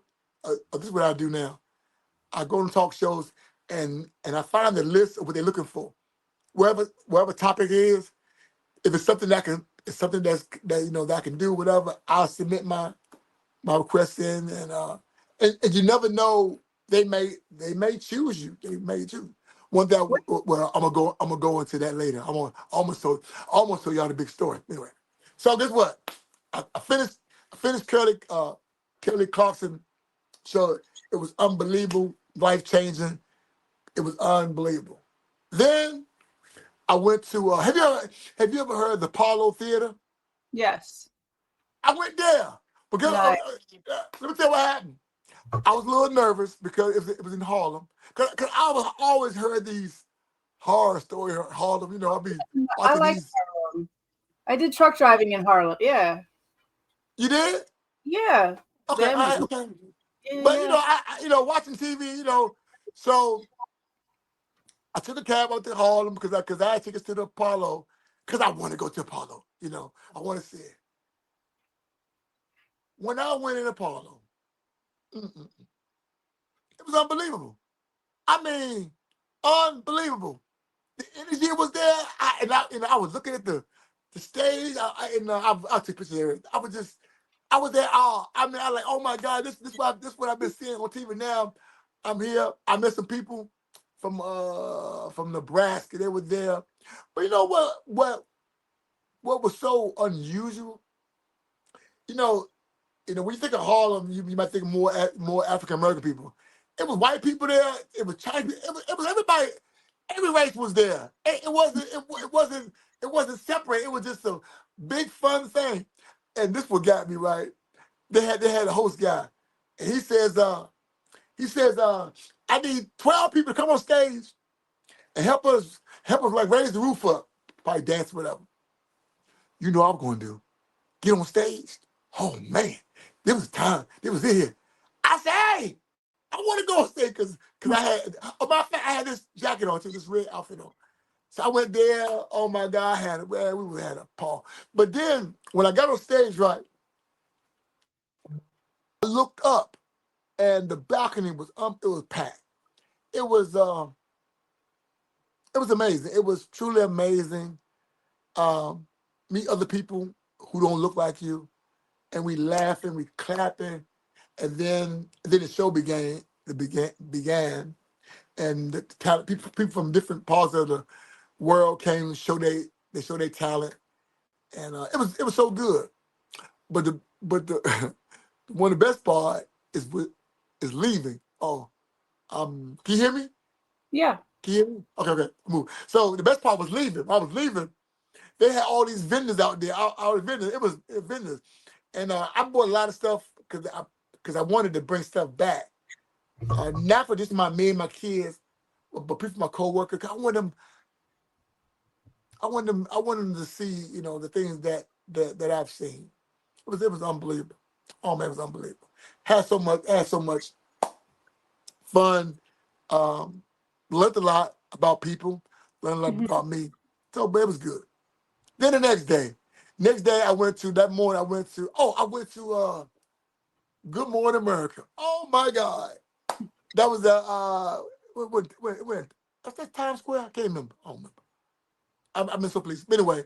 This is what I do now. I go on talk shows and I find the list of what they're looking for. Wherever topic is, if it's something it's something that I can do, whatever, I'll submit my request in, and you never know, they may choose you. They may choose. One thing, well, I'm gonna go into that later. I'm gonna almost tell y'all the big story. Anyway, so guess what? I finished Kelly Clarkson show. It was unbelievable, life changing. It was unbelievable. Then I went to have you ever heard of the Apollo Theater? Yes. I went there because Nice. let me tell you what happened. I was a little nervous because it was in Harlem. Cause I always heard these horror stories in Harlem. You know, I'll be I watching like these. Harlem. I did truck driving in Harlem. Yeah. You did? Yeah. Okay, all Them. right, okay. Yeah. But I watching TV, so I took a cab out to Harlem because I had tickets to the Apollo because I want to go to Apollo. I want to see it. When I went in Apollo, it was unbelievable. I mean, unbelievable. The energy was there. I was looking at the stage. I took pictures of everything. I was there. I mean, I like, oh my God, this what I've been seeing on TV. Now I'm here. I met some people from Nebraska. They were there. But you know what was so unusual? You know, when you think of Harlem, you might think more African American people. It was white people there. It was Chinese. It was everybody. Every race was there. It wasn't separate. It was just a big fun thing. And this what got me right. They had a host guy, and he says I need 12 people to come on stage and help us like raise the roof up, probably dance, whatever. You know what I'm going to do? Get on stage. Oh man, there was time. There was here. I said, hey, I want to go on stage because I had, matter of fact, I had this jacket on too, this red outfit on. So I went there. Oh my God, we had a Paul. But then when I got on stage, right, I looked up and the balcony was it was packed. It was amazing. It was truly amazing. Meet other people who don't look like you, and we laughing, we clapping, and then the show began. And the talent, people from different parts of the world came and show their talent, and it was so good. But the one of the best part is leaving. Oh, can you hear me? Yeah. Can you hear me? Okay, move. So the best part was leaving. I was leaving. They had all these vendors out there. Our vendors. It was vendors, and I bought a lot of stuff because I wanted to bring stuff back. Not for just me and my kids, but people, my coworkers. I want them to see, the things that I've seen. It was unbelievable. Oh man, it was unbelievable. Had so much fun. Learned a lot about people. Learned a lot about me. So, but it was good. Then the next day I went to Good Morning America. Oh my God. That was when that's that Times Square? I can't remember. I don't remember. I'm in so pleased. But anyway,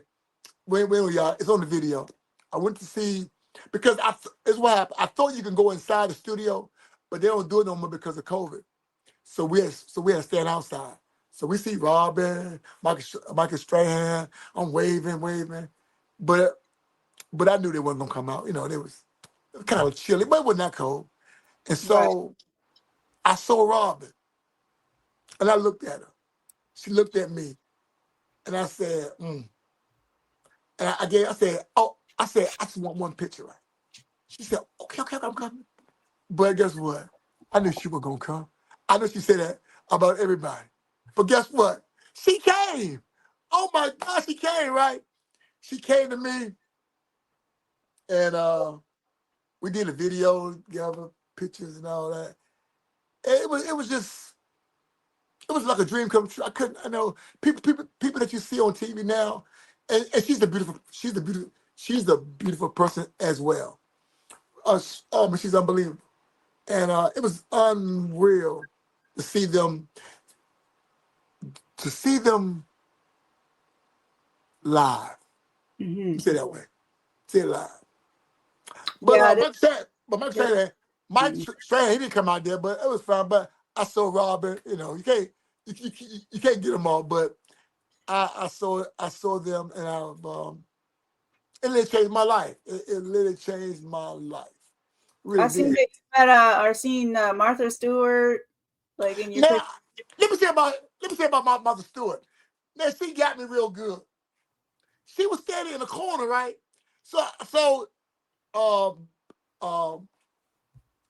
when y'all, it's on the video. I went to see because it's what happened. I thought you can go inside the studio, but they don't do it no more because of COVID. So we had to stand outside. So we see Robin, Michael Strahan. I'm waving, but I knew they wasn't gonna come out. It was kind of chilly, but it wasn't that cold. And so I saw Robin, and I looked at her. She looked at me, and I said, And I just want one picture, right? She said, okay, I'm coming. But guess what? I knew she was gonna come. I knew she said that about everybody. But guess what? She came. Oh my God, she came, right? She came to me, and we did a video together, pictures and all that. And it was just like a dream come true. I know people that you see on TV now, and she's a beautiful person as well. She's unbelievable, and it was unreal to see them live. Say it that way. Say it live. But Yeah, Mike Strahan, he didn't come out there, but it was fun. But I saw Robin. You know, you can't get them all, but I saw them, and it literally changed my life. It literally changed my life. Really I've seen did. pics that seen Martha Stewart like in your Now, let me say about my mother Stewart. Now she got me real good. She was standing in the corner, right? So um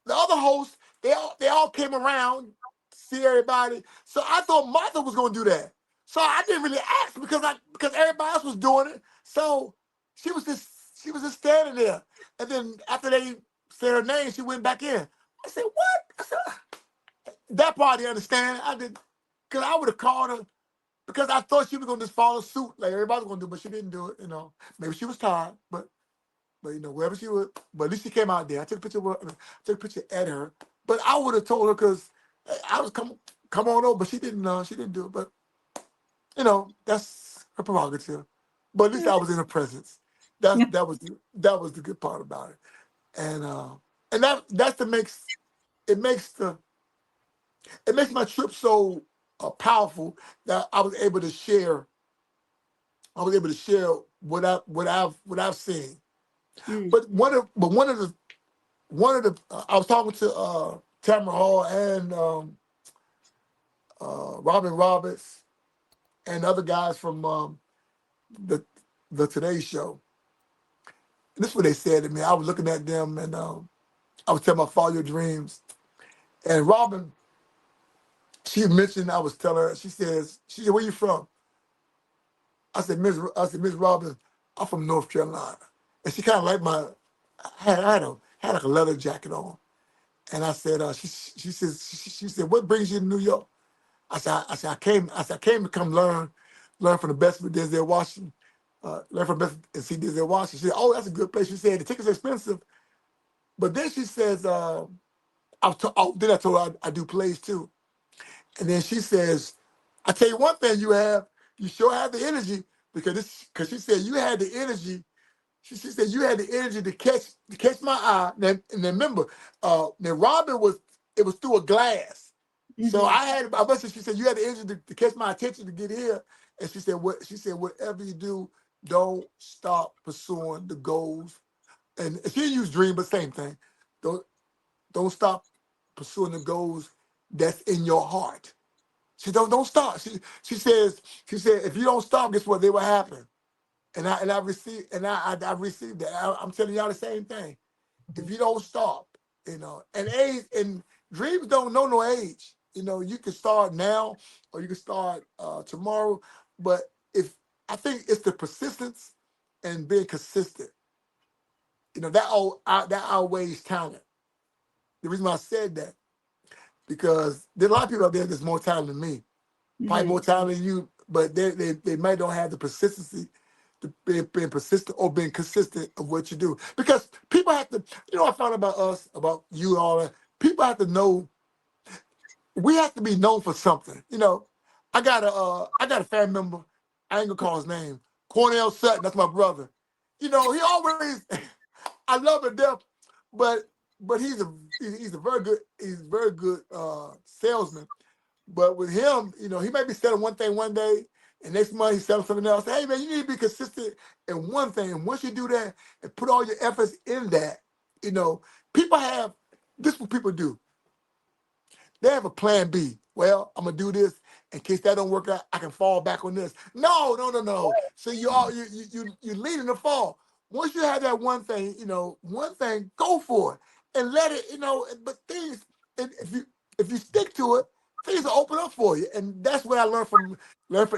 the other hosts, they all came around to see everybody. So I thought Martha was gonna do that. So I didn't really ask because everybody else was doing it. So she was just standing there. And then after they said her name, she went back in. I said, what? I said, that part I didn't understand. I did, because I would have called her because I thought she was gonna just follow suit like everybody was gonna do, but she didn't do it, you know. Maybe she was tired, but you know, wherever she was, but at least she came out there. I took a picture at her. But I would have told her because I was come on over, but she didn't do it. But you know, that's her prerogative. But at least I was in her presence. That was the good part about it. And that's the makes my trip so powerful that I was able to share what I've seen. But one of the I was talking to Tamara Hall and Robin Roberts and other guys from the Today Show. And this is what they said to me. I was looking at them and I was telling them, follow your dreams. And Robin, she mentioned, I was telling her, she said, where you from? I said, Miss Robin, I'm from North Carolina. And she kind of liked I had like a leather jacket on. And I said, she said, what brings you to New York? I said, I came to come learn from the best with Denzel Washington, learn from the best and see Denzel Washington. She said, oh, that's a good place. She said, the tickets are expensive. But then she says, then I told her I do plays too. And then she says, I tell you one thing you sure have the energy because she said you had the energy. She said you had the energy to catch my eye. And then remember, now Robin it was through a glass. So she said you had the energy to catch my attention to get here. And she said whatever you do, don't stop pursuing the goals. And she didn't use dream, but same thing. Don't stop pursuing the goals that's in your heart. She don't stop. She said if you don't stop, guess what? They will happen. And I received that. I'm telling y'all the same thing. If you don't stop, you know, and dreams don't know no age. You know, you can start now or you can start tomorrow. But I think it's the persistence and being consistent. You know, that outweighs talent. The reason why I said that, because there's a lot of people out there that's more talented than me. Probably more talented than you, but they might don't have the persistency to being persistent or being consistent of what you do. Because people have to, you know, I found about us, about you and all that, people have to know, we have to be known for something. You know, I got a family member, I ain't gonna call his name, Cornell Sutton, that's my brother. You know, he always, I love him to death, but he's a very good salesman. But with him, you know, he may be selling one thing one day, and next month he's selling something else. Hey man, you need to be consistent in one thing. And once you do that and put all your efforts in that, you know, this is what people do. They have a plan B. Well, I'm gonna do this in case that don't work out. I can fall back on this. No. So you leading the fall. Once you have that one thing, you know, go for it and let it, you know. But things, if you stick to it, things will open up for you. And that's what I learned from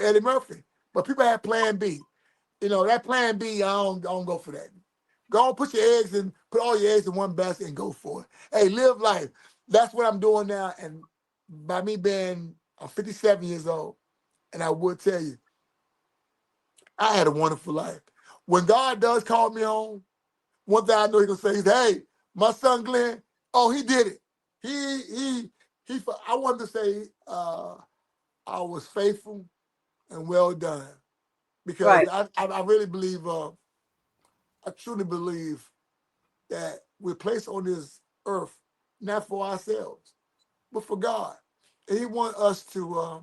Eddie Murphy. But people have plan B. You know, that plan B, I don't go for that. Go on, put all your eggs in one basket and go for it. Hey, live life. That's what I'm doing now. And by me being 57 years old, and I would tell you, I had a wonderful life. When God does call me home, one thing I know He's gonna say is, "Hey, my son Glenn, oh, he did it. He. I wanted to say, I was faithful and well done, because Right. I really believe, I truly believe that we're placed on this earth not for ourselves, but for God, and He wants us to,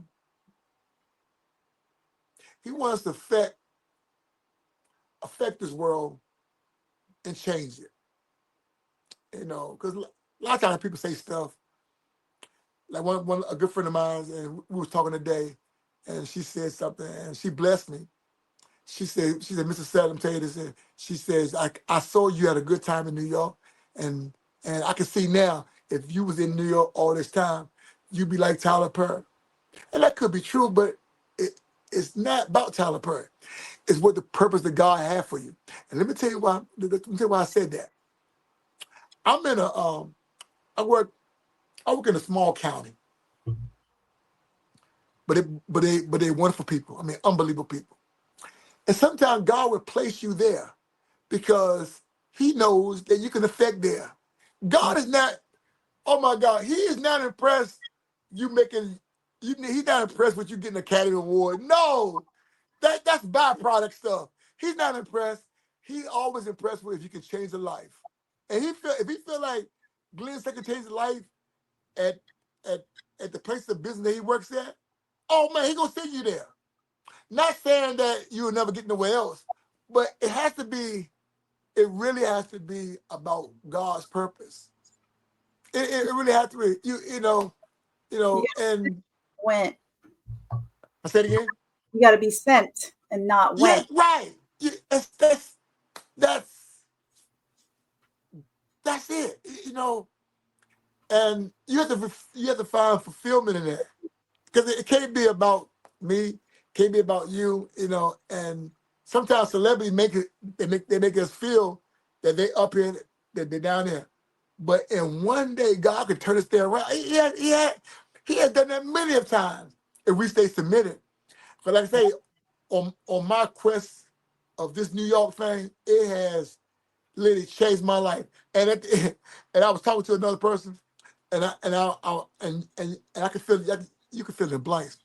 affect this world and change it. You know, because a lot of times people say stuff. Like a good friend of mine, and we was talking today, and she said something, and she blessed me. She said, Mr. Sutton, let me tell you this. And she says, I saw you had a good time in New York, and I can see now, if you was in New York all this time, you'd be like Tyler Perry. And that could be true, but it's not about Tyler Perry. It's what the purpose that God had for you. And let me tell you why. Let me tell you why I said that. I'm in I work in a small county, but they wonderful people. I mean, unbelievable people. And sometimes God will place you there because He knows that you can affect there. God is not, oh my God, He is not impressed He's not impressed with you getting an Academy Award. No, that's byproduct stuff. He's not impressed. He's always impressed with if you can change a life. And if he feel like Glenn can change a life at at at the place of business that he works at, oh man, he gonna send you there. Not saying that you'll never get nowhere else, but it really has to be about God's purpose. It really has to be. And Went. I said it again. You got to be sent and not Yeah, went. right. Yeah, that's it. And you have to find fulfillment in that, because it can't be about me, can't be about you. And sometimes celebrities they make us feel that they up here, that they're down there. But in one day, God could turn us there around. He has done that many of times if we stay submitted. But like I say, on my quest of this New York thing, it has literally changed my life. And and I was talking to another person, and I could feel, you could feel the blanks.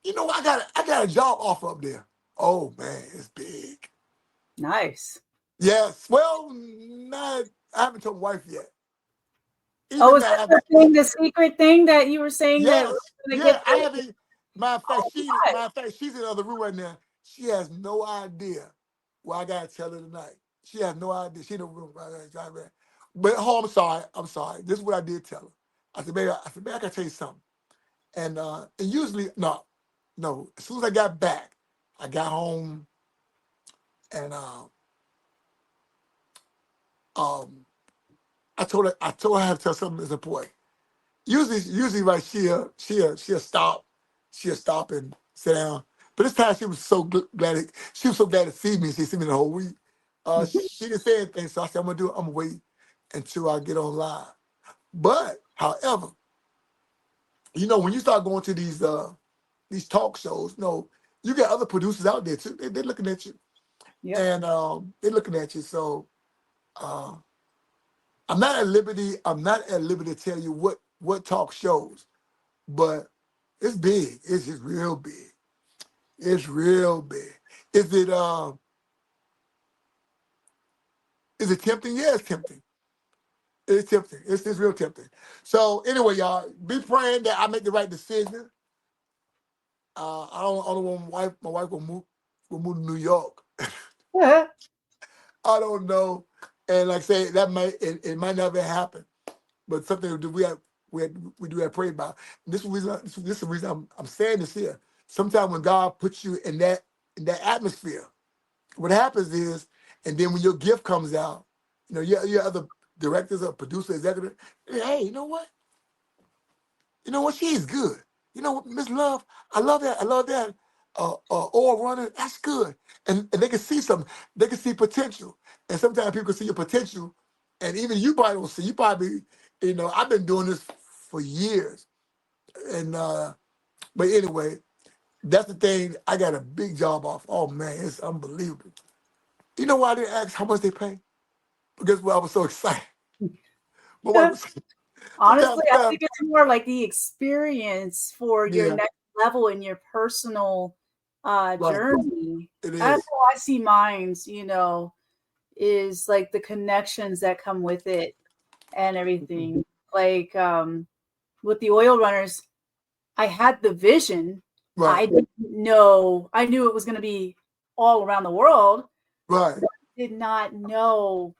I got a job offer up there. Oh man, it's big. Nice. Yes. Well, I haven't told my wife yet. Is that the secret thing that you were saying? Yes. Yeah, I get haven't. Matter of fact, she's in the other room right now. She has no idea what I gotta tell her tonight. She has no idea. She in the room right now. But I'm sorry. This is what I did tell her. I said, baby, I gotta tell you something. And usually, no. As soon as I got back, I got home, and I told her I had to tell something that's important. Usually, right, she'll stop and sit down. But this time she was so glad. She was so glad to see me. She see me the whole week. She didn't say anything, so I said, I'm gonna wait until I get on live. But however, when you start going to these talk shows, you got other producers out there too. They're looking at you, and they're looking at you. So I'm not at liberty to tell you what talk shows, but it's big. It's just real big. It's real big. Is it tempting? Yeah, it's tempting. It's tempting. It's real tempting. So anyway, y'all, be praying that I make the right decision. I don't want my wife will move to New York. Yeah. I don't know. And like I say, it might never happen. But something we do have to pray about. And this is the reason I'm saying this here. Sometimes when God puts you in that atmosphere, what happens is, and then when your gift comes out, your other directors or producer, executive, hey, you know what? You know what? She's good. You know what, Miss Love, I love that. oil running, that's good. And they can see something. They can see potential. And sometimes people can see your potential, and even you probably don't see. You probably, I've been doing this for years. And but anyway, that's the thing. I got a big job off. Oh man, it's unbelievable. You know why I didn't ask how much they pay? Because I was so excited. My wife was, Honestly, I think it's more like the experience for your Yeah. next level in your personal journey. It is. That's how I see mines, is like the connections that come with it and everything. Like with the oil runners, I had the vision. Right. I didn't know. I knew it was going to be all around the world. Right. But I did not know.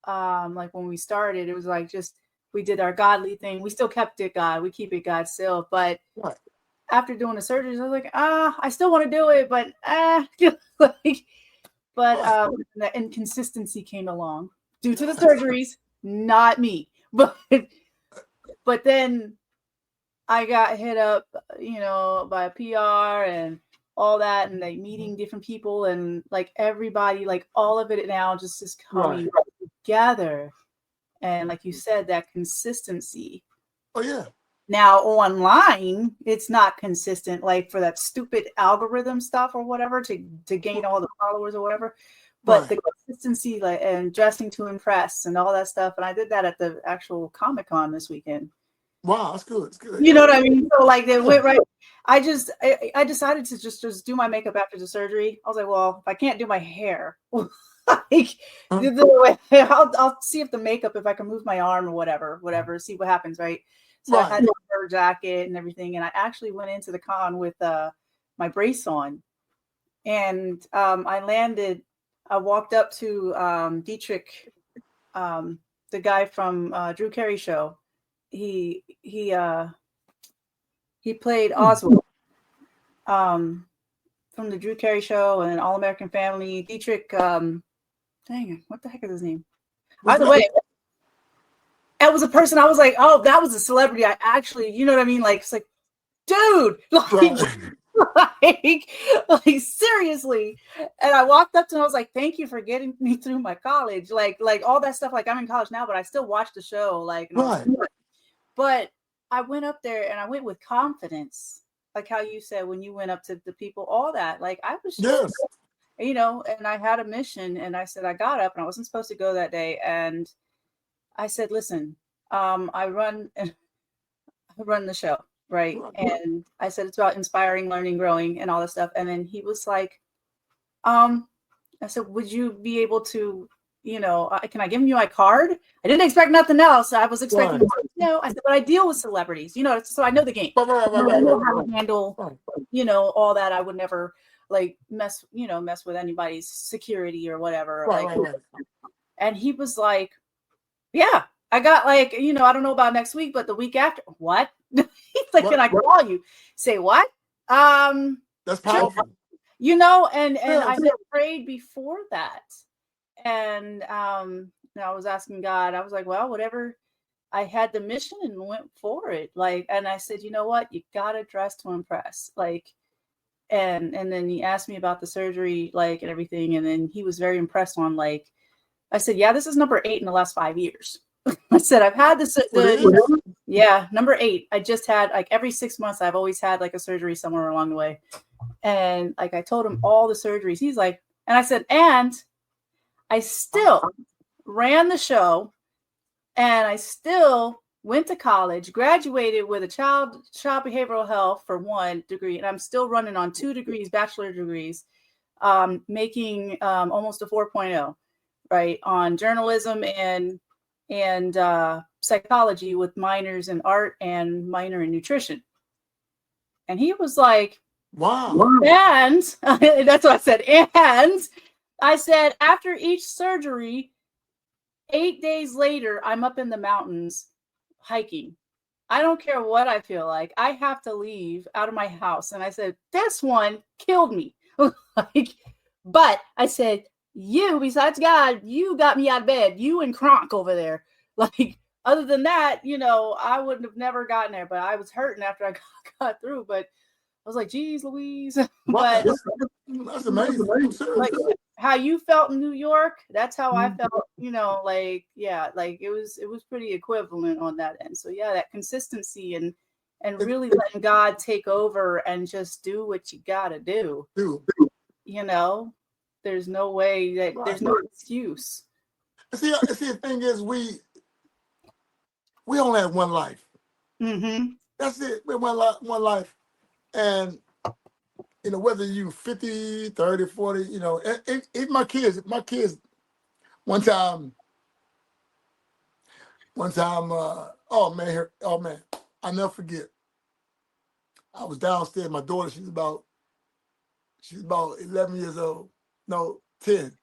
Like when we started, it was like just we did our godly thing. We still kept it God. We keep it God still. But Right. after doing the surgeries, I was like, I still want to do it, but the inconsistency came along due to the surgeries, not me. But then I got hit up, by a PR and all that, and like meeting different people and like everybody, like all of it now just is coming together. And like you said, that consistency. Oh yeah. Now online, it's not consistent, like for that stupid algorithm stuff or whatever to gain all the followers or whatever. But the consistency, like, and dressing to impress and all that stuff. And I did that at the actual Comic-Con this weekend. Wow, that's good. It's good. You know what I mean? So like they went right. I decided to just do my makeup after the surgery. I was like, well, if I can't do my hair, I'll see if the makeup, if I can move my arm or whatever, see what happens, right? So I had a fur jacket and everything, and I actually went into the con with my brace on, and I walked up to Dietrich, the guy from Drew Carey show. He played Oswald from the Drew Carey show and All American Family. Dietrich, dang it, what the heck is his name? By the way, that was a person I was like, oh, that was a celebrity. I actually, you know what I mean? Like, it's like, dude, like seriously. And I walked up to him, I was like, thank you for getting me through my college. Like all that stuff. Like I'm in college now, but I still watch the show. But I went up there and I went with confidence. Like how you said, when you went up to the people, all that, like I was just, and I had a mission, and I said, I got up and I wasn't supposed to go that day. And I said, listen, I run the show. Right. And I said, it's about inspiring, learning, growing, and all this stuff. And then he was like, I said, would you be able to, can I give you my card? I didn't expect nothing else. I was expecting, I said, but I deal with celebrities, so I know the game. I know how to handle, all that. I would never like mess with anybody's security or whatever. And he was like, yeah, I got like, I don't know about next week, but the week after, what? He's like, can I call you? Say what? That's powerful. And I had prayed before that. And I was asking God, I was like, well, whatever. I had the mission and went for it. Like, and I said, you know what? You gotta dress to impress. Like, and then he asked me about the surgery, like, and everything. And then he was very impressed on, like, I said, yeah, this is number 8 in the last 5 years. I said, I've had this, number 8. I just had like every 6 months, I've always had like a surgery somewhere along the way. And like, I told him all the surgeries. He's like, and I said, and I still ran the show, and I still went to college, graduated with a child behavioral health for 1 degree. And I'm still running on 2 degrees, bachelor degrees, making almost a 4.0, right, on journalism and psychology with minors in art and minor in nutrition. And he was like, wow. And that's what I said. And I said, after each surgery, 8 days later, I'm up in the mountains hiking. I don't care what I feel like. I have to leave out of my house. And I said, this one killed me. But I said, you, besides God, you got me out of bed. You and Kronk over there. Like, other than that, I wouldn't have never gotten there. But I was hurting after I got through. But was like, geez, Louise. Right. But That's amazing. I'm serious. like how you felt in New York, that's how I felt, like, yeah, like it was pretty equivalent on that end. So yeah, that consistency and really letting God take over and just do what you gotta do. Dude. There's no way that there's no excuse. See, the thing is, we only have one life. Mm-hmm. That's it. We have one life. And, whether you 50, 30, 40, even my kids, one time, oh man, I'll never forget. I was downstairs. My daughter, she's about 11 years old. No, 10.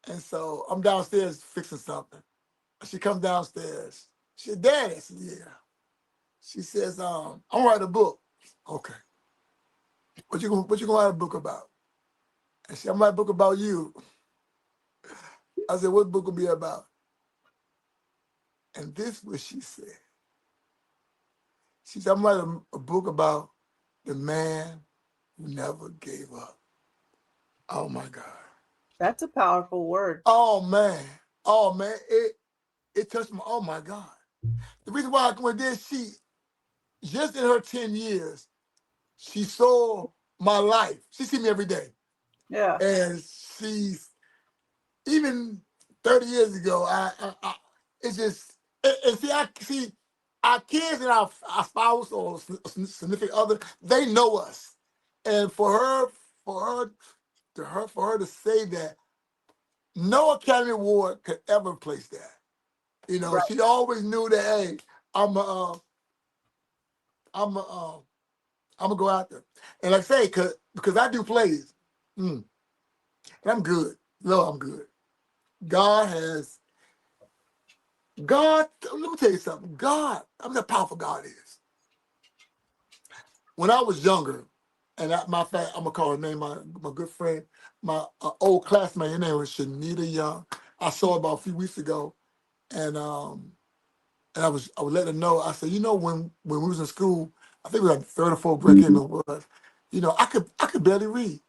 And so I'm downstairs fixing something. She comes downstairs. She said, Daddy. I said, yeah. She says, I'm writing a book. Okay. What you gonna write a book about? And she said, I'm writing a book about you. I said, what book will be about? And this is what she said. She said, I'm writing a book about the man who never gave up. Oh my God. That's a powerful word. Oh man. It touched me. Oh my God. The reason why I did, she just in her 10 years, she saw my life. She see me every day. Yeah. And she's even 30 years ago, it's just, and see our kids and our spouse or significant other, they know us. And for her to say that no Academy Award could ever replace that. Right. She always knew that, hey, I'm gonna go out there. And like I say, because I do plays, and I'm good. No, I'm good. God, let me tell you something. God, how powerful God is. When I was younger, and my fact, I'm gonna call her name, my good friend, my old classmate, her name was Shanita Young. I saw her about a few weeks ago, and I was letting her know. I said, when we was in school, I think we were like third or fourth grade, it was. I could barely read.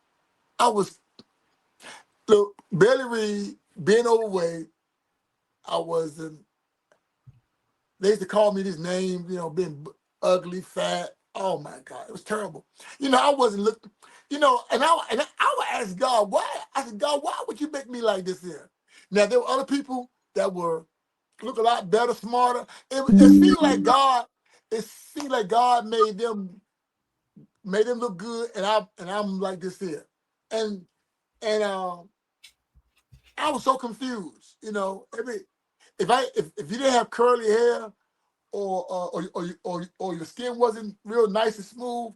I was barely read, being overweight. I wasn't. They used to call me this name, being ugly, fat. Oh my God, it was terrible. I wasn't looking, and I would ask God, why? I said, God, why would you make me like this here? Now there were other people that were look a lot better, smarter. It seemed like God. It seemed like God made them look good, and I'm like this here, and I was so confused. If you didn't have curly hair, or your skin wasn't real nice and smooth,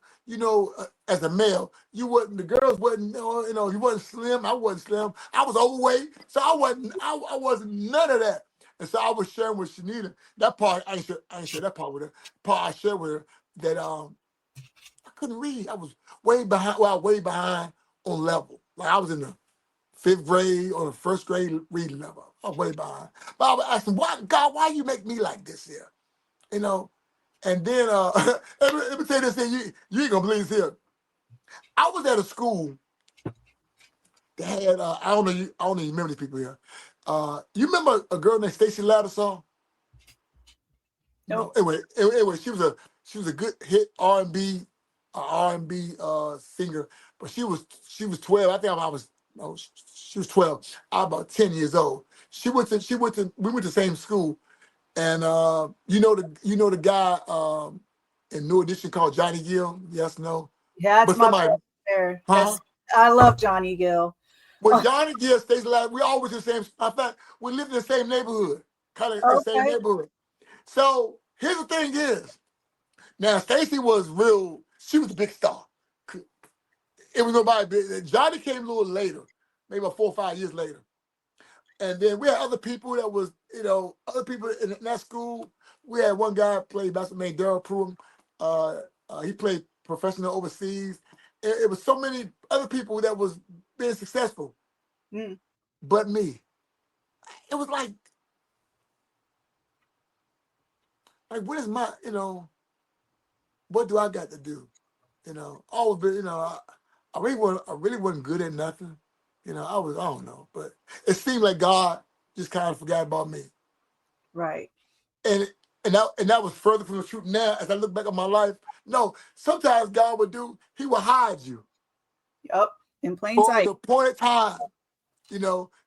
as a male, you wasn't. The girls wasn't. You wasn't slim. I wasn't slim. I was overweight, so I wasn't. I wasn't none of that. And so I was sharing with Shanita that part. I ain't share that part with her. Part I shared with her that I couldn't read. I was way behind. Well, way behind on level. Like I was in the 5th grade or the 1st grade reading level. I was way behind. But I was asking, why you make me like this here? And then let me tell you this thing, you ain't gonna believe this here. I was at a school that had I don't know I don't even remember these people here. You remember a girl named Stacey Lattisaw? Nope. No. Anyway, she was a good hit R&B singer, but she was 12. I think I was no, she was 12. I was about 10 years old. We went to the same school. And the guy in New Edition called Johnny Gill? Yes, no. Yeah, that's but somebody, there. huh? I love Johnny Gill. Well, Johnny Gill stays alive. We always in the same. In fact, we lived in the same neighborhood, kind of the same neighborhood. So here's the thing: is now Stacey was real. She was a big star. It was nobody big. Johnny came a little later, maybe about 4 or 5 years later. And then we had other people that was, other people in that school. We had one guy played basketball named Daryl Pruitt. He played professional overseas. It was so many other people that was being successful, but me. It was like what is my, what do I got to do? Always been, I really wasn't good at nothing. I don't know, but it seemed like God just kind of forgot about me. Right. And that was further from the truth. Now, as I look back on my life, no, sometimes God He would hide you Yup. In plain for sight. the appointed time.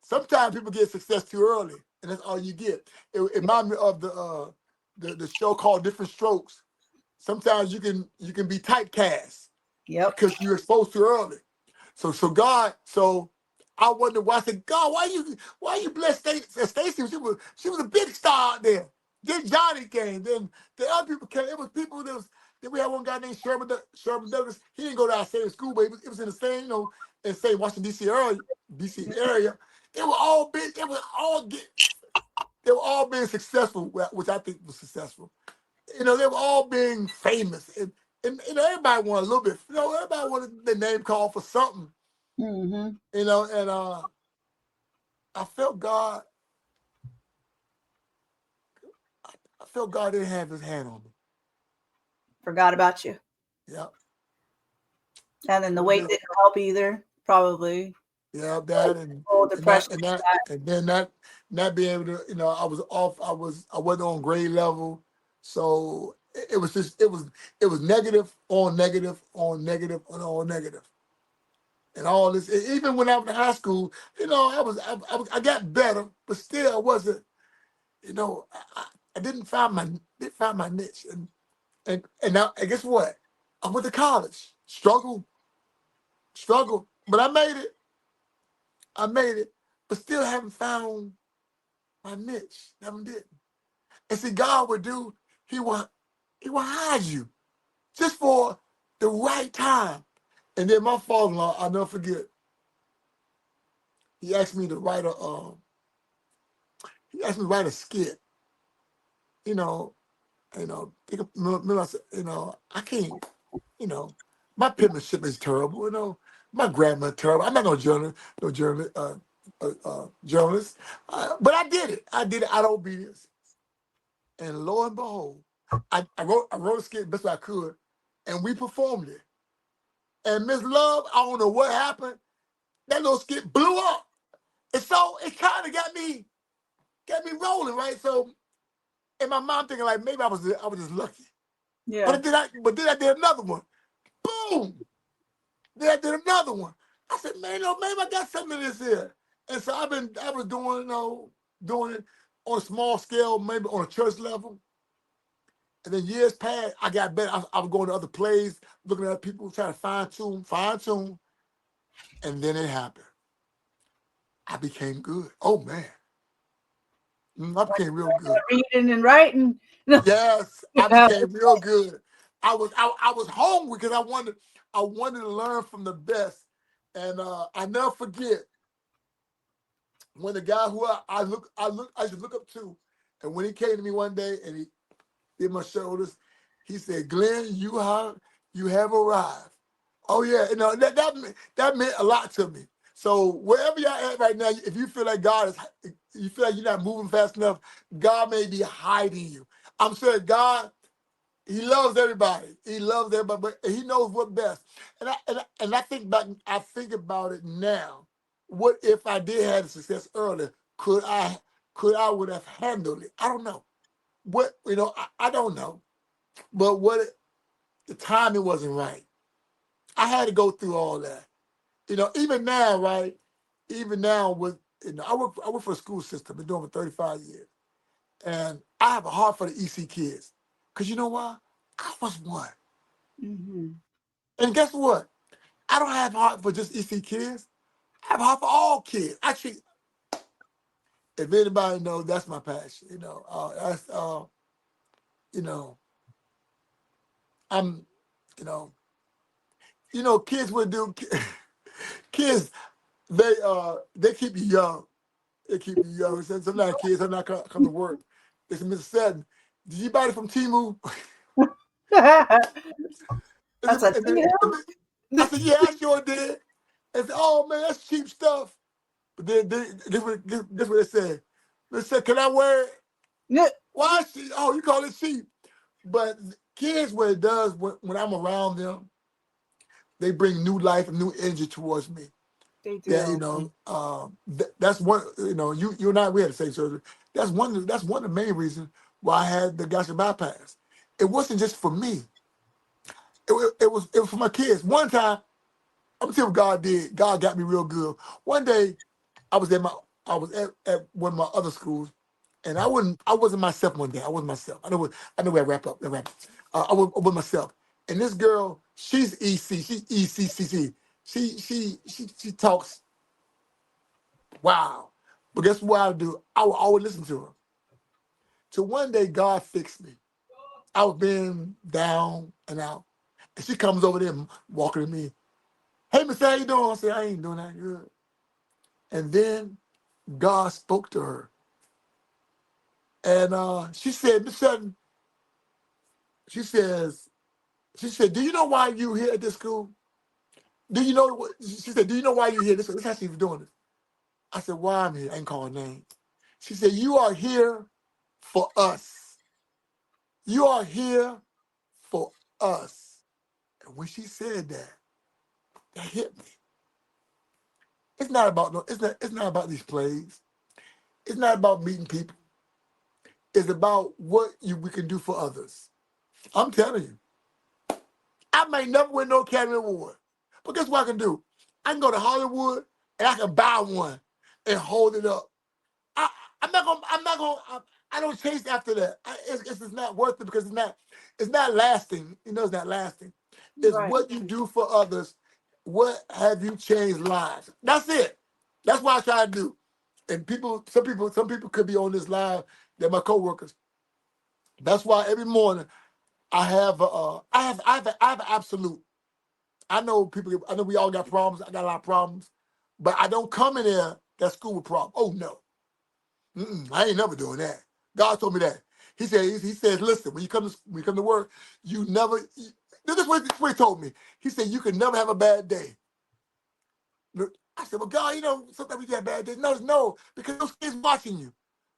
Sometimes people get success too early, and that's all you get. It reminds me of the show called Different Strokes. Sometimes you can be typecast Yep. because you're exposed too early. So I wonder why. I said, God, why you bless Stacy? She was a big star out there. Then Johnny came. Then the other people came. It was people then we had one guy named Sherman Douglas. He didn't go to our same school, but it was in the same, in same Washington D.C. area. They were all big. They were all being successful, which I think was successful. They were all being famous, and everybody wanted a little bit. Everybody wanted their name called for something. Mm-hmm. And I felt God. I felt God didn't have His hand on me. Forgot about you. Yeah. And then the weight didn't help either, probably. Yeah, that and depression. And then not being able to, I was off. I wasn't on grade level, so it was just it was negative on negative on negative on negative, and all this. Even when I was in high school, I got better, but still I wasn't. I didn't find my niche, and now and guess what? I went to college, struggled, but I made it, but still haven't found my niche. Never did. And see, God would do, He will hide you just for the right time. And then my father-in-law, I'll never forget, he asked me to write a skit. Remember I said, I can't, my penmanship is terrible, my grammar terrible. I'm not no journalist, but I did it. I did it out of obedience, and lo and behold, I wrote a skit best I could, and we performed it. And Miss Love, I don't know what happened. That little skit blew up, and so it kind of got me rolling, right? So, in my mind thinking like maybe I was just lucky. Yeah. But then I did another one. Boom. Then I did another one. I said, man, maybe I got something in this here. And so I was doing it on a small scale, maybe on a church level. And then years passed, I got better. I was going to other plays, looking at people, trying to fine tune. And then it happened. I became good. Oh man. I became real good. Reading and writing. Yes, I became real good. I was hungry because I wanted to learn from the best. And I never forget when the guy who I used to look up to, and when he came to me one day and he did my shoulders, he said, "Glenn, you have arrived." Oh yeah, that meant a lot to me. So wherever y'all at right now, if you feel like you feel like you're not moving fast enough, God may be hiding you. I'm sure God, He loves everybody. He loves everybody, but He knows what's best. And I think about it now. What if I did have success earlier? Could I would have handled it? I don't know. I don't know. But the timing wasn't right. I had to go through all that. Even now, right? Even now with I work for a school system. Been doing it for 35 years. And I have a heart for the EC kids. Because you know why? I was one. Mm-hmm. And guess what? I don't have a heart for just EC kids. I have a heart for all kids. Actually, if anybody knows, that's my passion. That's I'm, kids would do. Kids, they keep you young. They keep you young. Sometimes kids are not come to work. They said, Mr. Sutton, did you buy it from Temu? I said, yeah, I sure did. And said, oh man, that's cheap stuff. But then this what they said. They said, can I wear it? Yeah. Why? Oh, you call it cheap. But kids, what it does when I'm around them, they bring new life and new energy towards me. They Yeah, do. that's one. You and I, we had the same surgery. That's one of the main reasons why I had the gastric bypass. It wasn't just for me. It was for my kids. One time, I'm gonna tell you what God did. God got me real good. One day, I was at one of my other schools, and I wasn't myself one day. I wasn't myself. I know where I wrap up. I was myself. And this girl, she's EC. She's ECCC. She talks. Wow. But guess what I do? I will always listen to her. So one day, God fixed me. I was being down and out, and she comes over there walking to me. Hey, Miss, how you doing? I said, I ain't doing that good. And then God spoke to her. And she said, Miss Sutton, she said, do you know why you here at this school? Do you know what? She said, do you know why you here? This is how she was doing it. I said, why I'm here? I ain't call her name. She said, you are here for us. You are here for us. And when she said that, that hit me. It's not about these plays. It's not about meeting people. It's about what we can do for others. I'm telling you. I may never win no Academy Award. But guess what I can do? I can go to Hollywood and I can buy one and hold it up. I don't chase after that. It's just not worth it because it's not lasting. It's not lasting. It's Right. what you do for others. What have you changed lives? That's it. That's what I try to do. And some people could be on this live. They're my coworkers. That's why every morning I have an absolute. I know we all got problems. I got a lot of problems, but I don't come in there that school with problems. Oh no. I ain't never doing that. God told me that. He says, listen, when you come to work, you never. This is what he told me. He said you can never have a bad day. I said, well, God, sometimes we have bad days. No, because those kids watching you,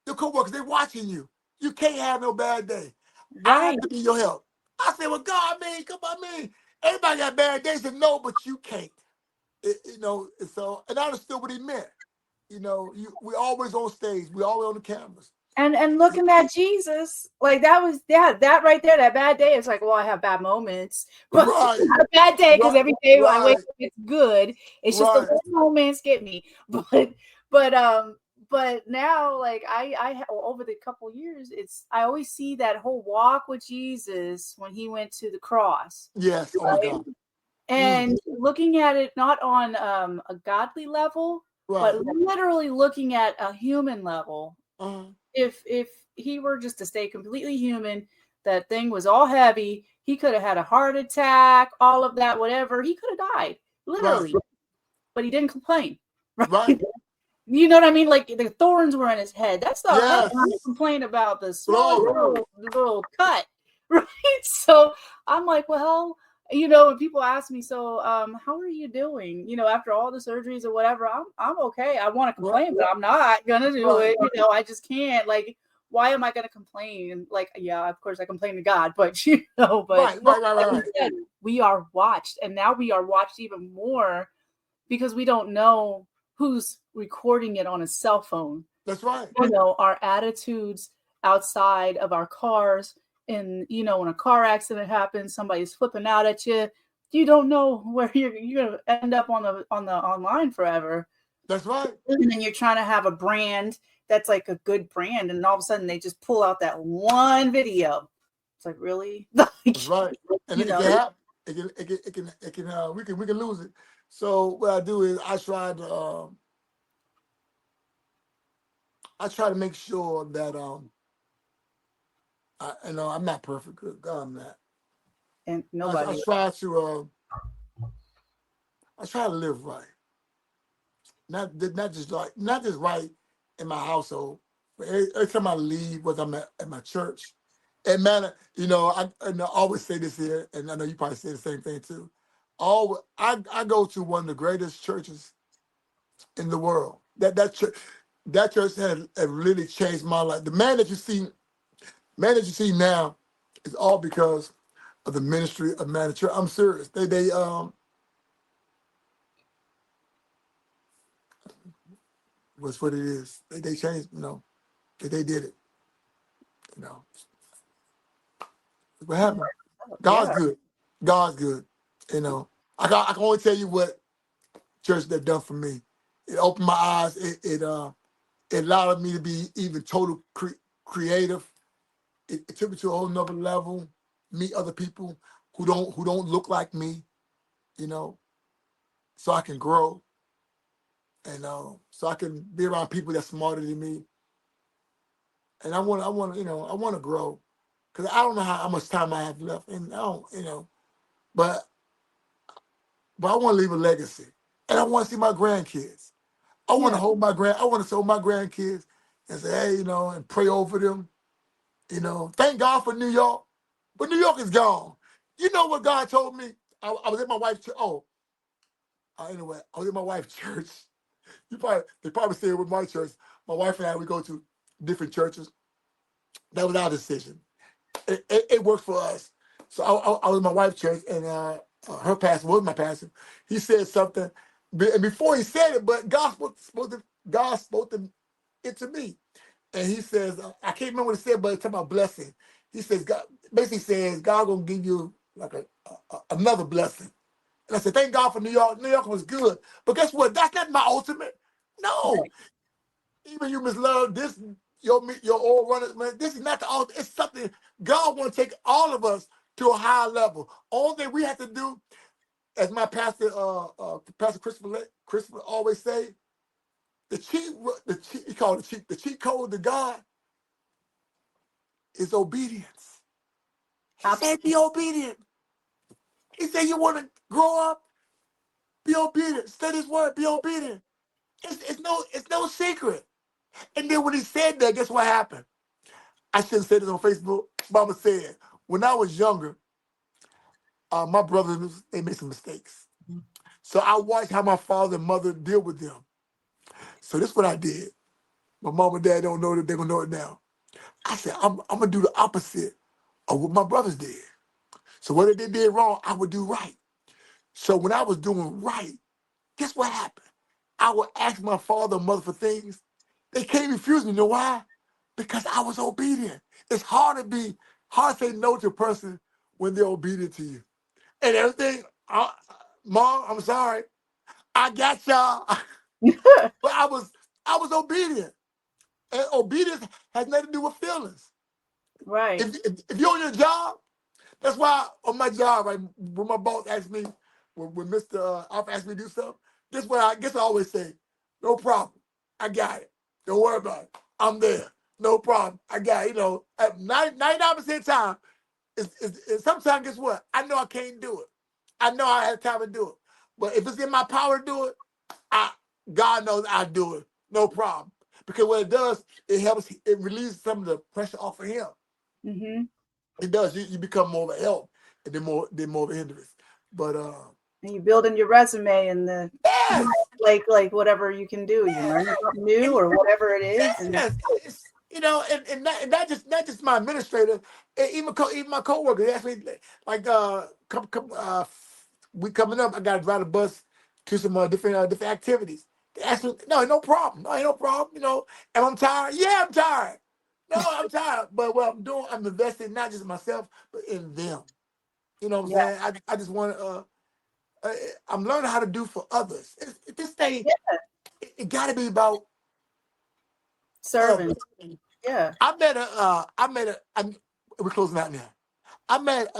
your coworkers, they're watching you. You can't have no bad day. I have to be your help. I said, well, God, come on, everybody got bad days. He said, no, but you can't. And I understood what he meant. We always on stage. We always on the cameras. And looking at Jesus, like that right there, that bad day. It's like, well, I have bad moments, but right. Not a bad day because every day right. I wake up, it's good. It's just the little moments get me. But now, like I over the couple years, I always see that whole walk with Jesus when he went to the cross. Yes. Right? Oh my God. And looking at it not on a godly level, but literally looking at a human level. If he were just to stay completely human, that thing was all heavy, he could have had a heart attack, all of that, whatever. He could have died, literally. But he didn't complain. Right? You know what I mean? Like the thorns were in his head. That's the I didn't complain about the small little cut. Right? So I'm like, well, when people ask me, so how are you doing? After all the surgeries or whatever, I'm okay. I want to complain, but I'm not gonna do it. I just can't. Like, why am I gonna complain? Like, yeah, of course I complain to God, but right. We are watched, and now we are watched even more because we don't know who's recording it on a cell phone. That's right. Our attitudes outside of our cars. And when a car accident happens, somebody's flipping out at you. You don't know where you're gonna end up on the online forever. That's right. And then you're trying to have a brand that's like a good brand, and all of a sudden they just pull out that one video. It's like, really? That's right. And it can happen. We can lose it. So what I do is I try to make sure that I'm not perfect. Good God, I'm not. And nobody. I try to live right. Not just right in my household, but every time I leave, whether I'm at my church, and man, I always say this here, and I know you probably say the same thing too. I go to one of the greatest churches in the world. That church has really changed my life. The man that you see now is all because of the ministry of man. I'm serious. was what it is. They changed, they did it. What happened? God's Yeah. good. God's good. I can only tell you what church that done for me. It opened my eyes. It allowed me to be even total creative. It took me to a whole nother level. Meet other people who don't look like me, so I can grow, and so I can be around people that's smarter than me. And I want to grow, because I don't know how much time I have left, and I don't, but I want to leave a legacy, and I want to see my grandkids. I want to hold my I want to hold my grandkids and say, hey, and pray over them. Thank God for New York, but New York is gone. You know what God told me? I was at my wife's church. Anyway, I was at my wife's church. They probably say it with my church. My wife and I, we go to different churches. That was our decision. It worked for us. So I was at my wife's church, and her pastor was my pastor. He said something, and before he said it, but God spoke it to me. And he says, I can't remember what he said, but it's talking about blessing. He says, God basically says, God gonna give you like another blessing. And I said, thank God for New York. New York was good. But guess what? That's not my ultimate. No. Right. Even you, Miss Love, this, your old runners, man, this is not the ultimate. It's something God want to take all of us to a higher level. All that we have to do, as my pastor, Pastor Christopher always say, the cheat code to God is obedience. He said, be obedient. He said, you want to grow up, be obedient. Study his word, be obedient. It's no secret. And then when he said that, guess what happened? I shouldn't say this on Facebook. Mama said, when I was younger, my brothers, they made some mistakes. So I watched how my father and mother deal with them. So this is what I did. My mom and dad don't know that, they're going to know it now. I said, I'm going to do the opposite of what my brothers did. So what they did wrong, I would do right. So when I was doing right, guess what happened? I would ask my father and mother for things. They can't refuse me. You know why? Because I was obedient. It's hard to say no to a person when they're obedient to you. And everything, Mom, I'm sorry. I got y'all. But I was obedient. And obedience has nothing to do with feelings. Right. If you're on your job, that's why on my job, right, when my boss asked me, when Mr. Alpha asked me to do something, this is what I always say, no problem. I got it. Don't worry about it. I'm there. No problem. I got it. At 99% of the time, sometimes guess what? I know I can't do it. I know I have time to do it. But if it's in my power to do it, God knows I do it. No problem. Because what it does, it relieves some of the pressure off of him. Mm-hmm. It does. You become more of a help, and then more of a hindrance. But and you build in your resume and the like whatever you can do. You learn something new or whatever it is. Yes. And not just my administrator, even my coworkers asked me like we coming up. I got to drive the bus to some different activities. They asked me, no problem. No, ain't no problem. And I'm tired. Yeah, I'm tired. No, I'm tired. But what I'm doing, I'm investing not just in myself, but in them. You know what I'm saying? I just want to. I'm learning how to do for others. This thing, it got to be about serving. Others. Yeah. We're closing out now. I met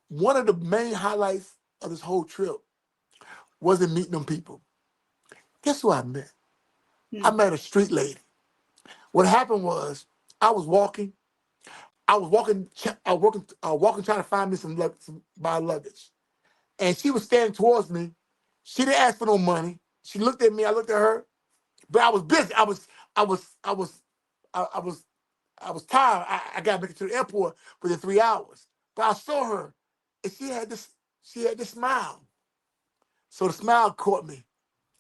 one of the main highlights of this whole trip wasn't meeting them people. Guess who I met? I met a street lady. What happened was I was walking trying to find me some my luggage. And she was standing towards me. She didn't ask for no money. She looked at me, I looked at her, but I was busy. I was tired. I got to make it to the airport within 3 hours. But I saw her, and she had this smile. So the smile caught me.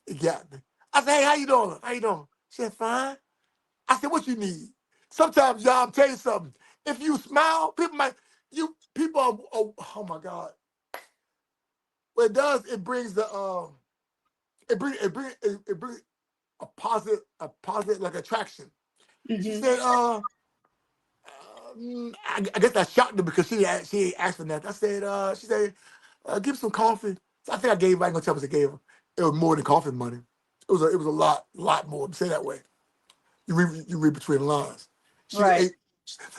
It got me. I said, hey, how you doing? How you doing? She said, fine. I said, what you need? Sometimes, y'all, I'll tell you something. If you smile, people oh my God. What it does, it brings the it bring a positive like attraction. She Mm-hmm. said, I guess I shocked her because she asked for that. I said, she said, give some coffee. So I think I gave. I ain't gonna tell her what I gave her. It was more than coffee money. It was a lot more. Say that way. You read between the lines. She Right. ate.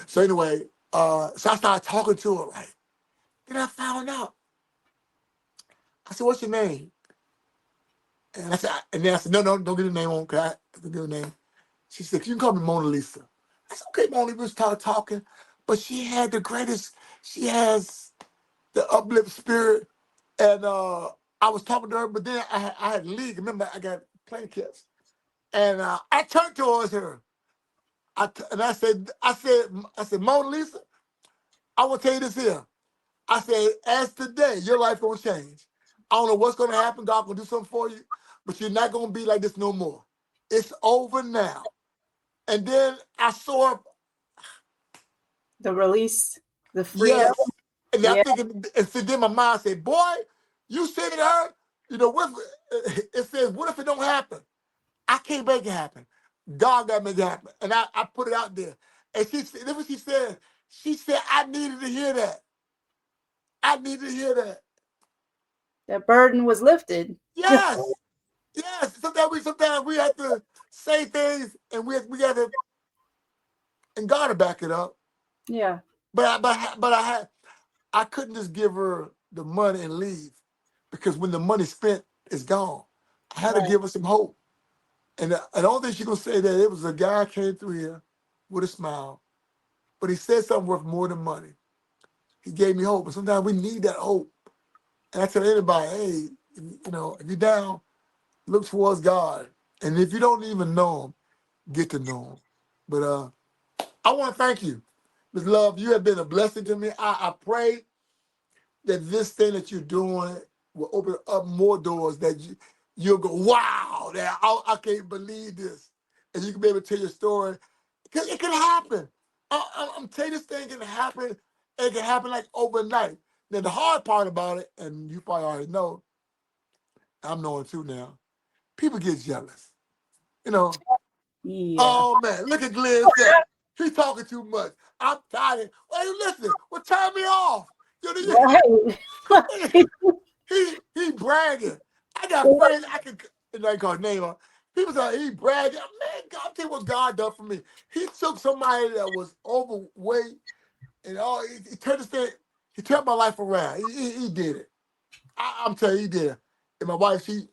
So anyway, so I started talking to her. Right. Then I found out. I said, "What's your name?" And then I said, "No, don't get the name on. Cause I don't get the name." She said, "You can call me Mona Lisa." I said, "Okay, Mona Lisa." We started talking, but she had the greatest. She has the uplift spirit, and I was talking to her, but then I had to leave. Remember, I got plane kits, and I turned towards her. I said, Mona Lisa, I will tell you this here. I said, as today, your life gonna change. I don't know what's gonna happen. God gonna do something for you, but you're not gonna be like this no more. It's over now. And then I saw, The release, the freedom. yes, and I Yeah. think, and so then my mind said, boy, you said to her, what if, it says, what if it don't happen? I can't make it happen. God got to make it happen. And I put it out there. And this is what she said. She said, I needed to hear that. I needed to hear that. That burden was lifted. Yes. Yes. Sometimes we have to say things and we got to, and God to back it up. Yeah. But I couldn't just give her the money and leave because when the money's spent, it's gone. I had to Right. give her some hope. And I don't think she's going to say that it was a guy came through here with a smile, but he said something worth more than money. He gave me hope. And sometimes we need that hope. And I tell anybody, hey, if you're down, look towards God. And if you don't even know him, get to know him. But I want to thank you. Ms. Love, you have been a blessing to me. I pray that this thing that you're doing will open up more doors that you'll go, wow, that I can't believe this. And you can be able to tell your story. Because it can happen. I'm telling you, this thing can happen. It can happen like overnight. Now, the hard part about it, and you probably already know, I'm knowing too now, people get jealous. Yeah. Oh, man, look at Glenn saying, he's talking too much. I'm tired. Hey, listen, well, turn me off. Right. He bragging. I got friends I can, and I call his name on. People say he bragging. Man, God, I'll tell you what God done for me. He took somebody that was overweight and he turned this thing, he turned my life around. He did it. I'm telling you, he did it. And my wife, she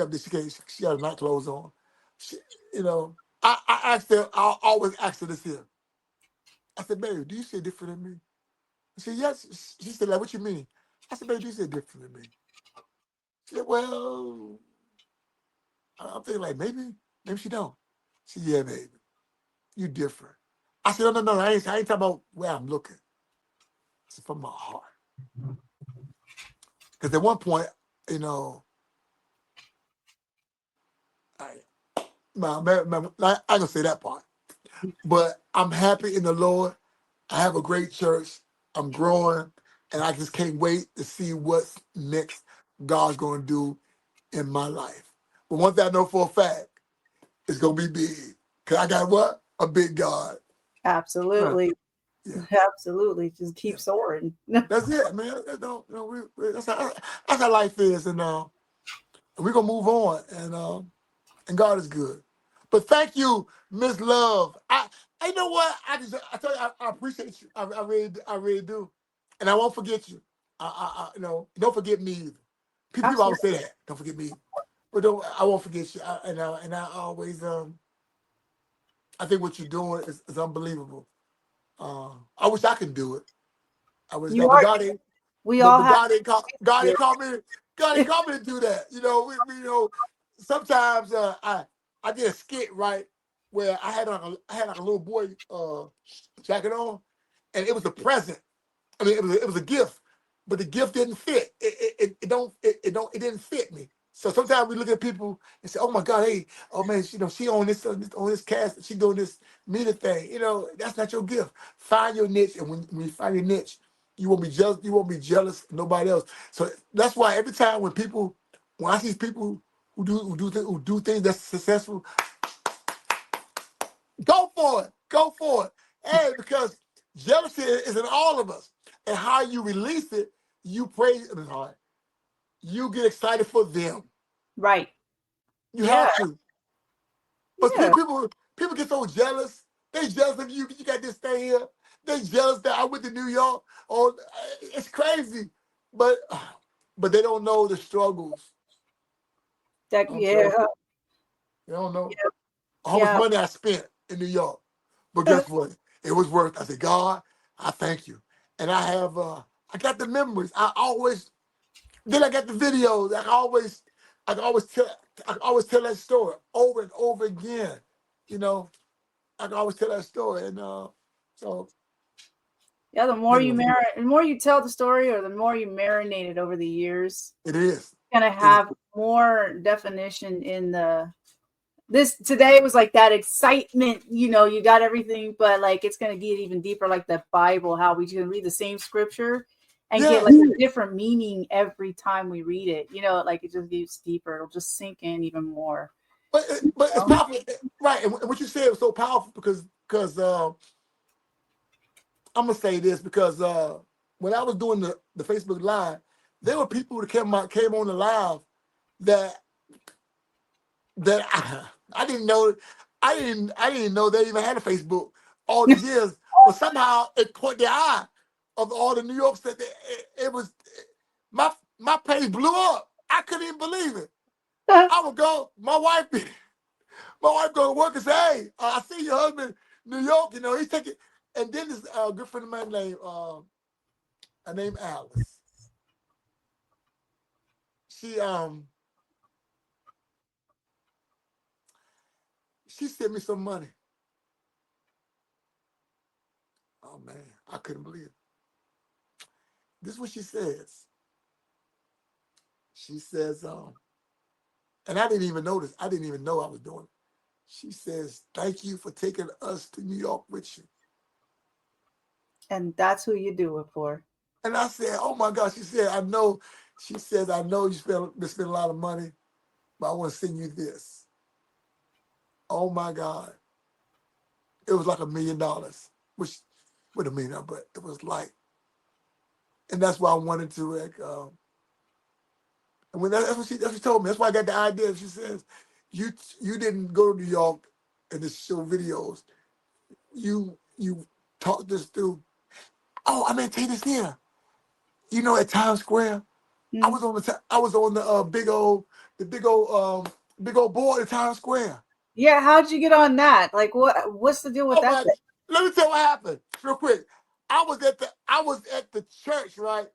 up this, she got night clothes on. She, I asked her, I always ask her this here. I said, baby, do you see it different than me? She said, yes. She said, like, what you mean? I said, baby, do you see it different than me? She said, well, I'm thinking like, maybe she don't. She said, yeah, baby, you different. I said, no, I ain't talking about where I'm looking. It's from my heart. Because at one point, I ain't gonna say that part. But I'm happy in the Lord. I have a great church. I'm growing, and I just can't wait to see what's next God's gonna do in my life. But one thing I know for a fact, it's gonna be big. Cause I got what? A big God. Absolutely. Yeah. Absolutely. Just keep soaring. That's it, man. That's how life is, and we're gonna move on, and God is good. But thank you, Miss Love. I know what I tell you, I appreciate you. I really do, and I won't forget you. Don't forget me either. People always say that. Don't forget me, but I won't forget you. I always I think what you're doing is unbelievable. I wish I could do it. I wish You God, but are. God ain't. We But all have. God didn't call me. God didn't call me to do that. Sometimes I did a skit right where I had like a little boy jacket on, and it was a present. I mean, it was a gift, but the gift didn't fit. It didn't fit me. So sometimes we look at people and say, "Oh my God, hey, oh man, she on this cast, she doing this meter thing." That's not your gift. Find your niche, and when you find your niche, you won't be jealous. You won't be jealous of nobody else. So that's why every time when I see people who do things that's successful, go for it. Go for it. Hey, because jealousy is in all of us. And how you release it, you praise it hard. You get excited for them. Right. You Yeah. have to. But see, Yeah. people get so jealous. They jealous of you. You got this thing here. They jealous that I went to New York. Oh, it's crazy. But they don't know the struggles. That, I'm yeah. telling you. They don't know how much Yeah. money I spent in New York. But guess what? It was worth it. I said, God, I thank you. And I have I got the memories. I got the videos. I can always tell that story over and over again. You know, I can always tell that story. And so Yeah, the more anyway, the more you tell the story, or the more you marinate it over the years, it is. it's gonna have more definition in this. Today was like that excitement, you got everything, but like it's gonna get even deeper, like the Bible, how we can read the same scripture and get Yeah. like a different meaning every time we read it. Like it just gets deeper. It'll just sink in even more. But it's powerful, right? And what you said was so powerful because I'm gonna say this because when I was doing the Facebook Live, there were people that came on the live that I didn't know. I didn't know they even had a Facebook all these years. But somehow it caught their eye of all the New York stuff. It was my page blew up. I couldn't even believe it. I would go. My wife go to work and say, "Hey, I see your husband in New York. He's taking." And then this good friend of mine named Alice. She sent me some money. Oh man, I couldn't believe it. This is what she says. She says, and I didn't even notice. I didn't even know I was doing it. She says, "Thank you for taking us to New York with you." And that's who you do it for. And I said, "Oh my God." She said, "I know." She says, "I know you spend a lot of money, but I want to send you this." Oh my God. It was like $1 million, which with $1 million, but it was like, and that's why I wanted to like, and when that's what she told me. That's why I got the idea. She says, you didn't go to New York and just show videos. You talked this through. Oh, I mean, take this here. At Times Square, I was on the big old board at Times Square. Yeah, how'd you get on that? Like, what's the deal with that thing? Let me tell you what happened real quick. I was at the church, right?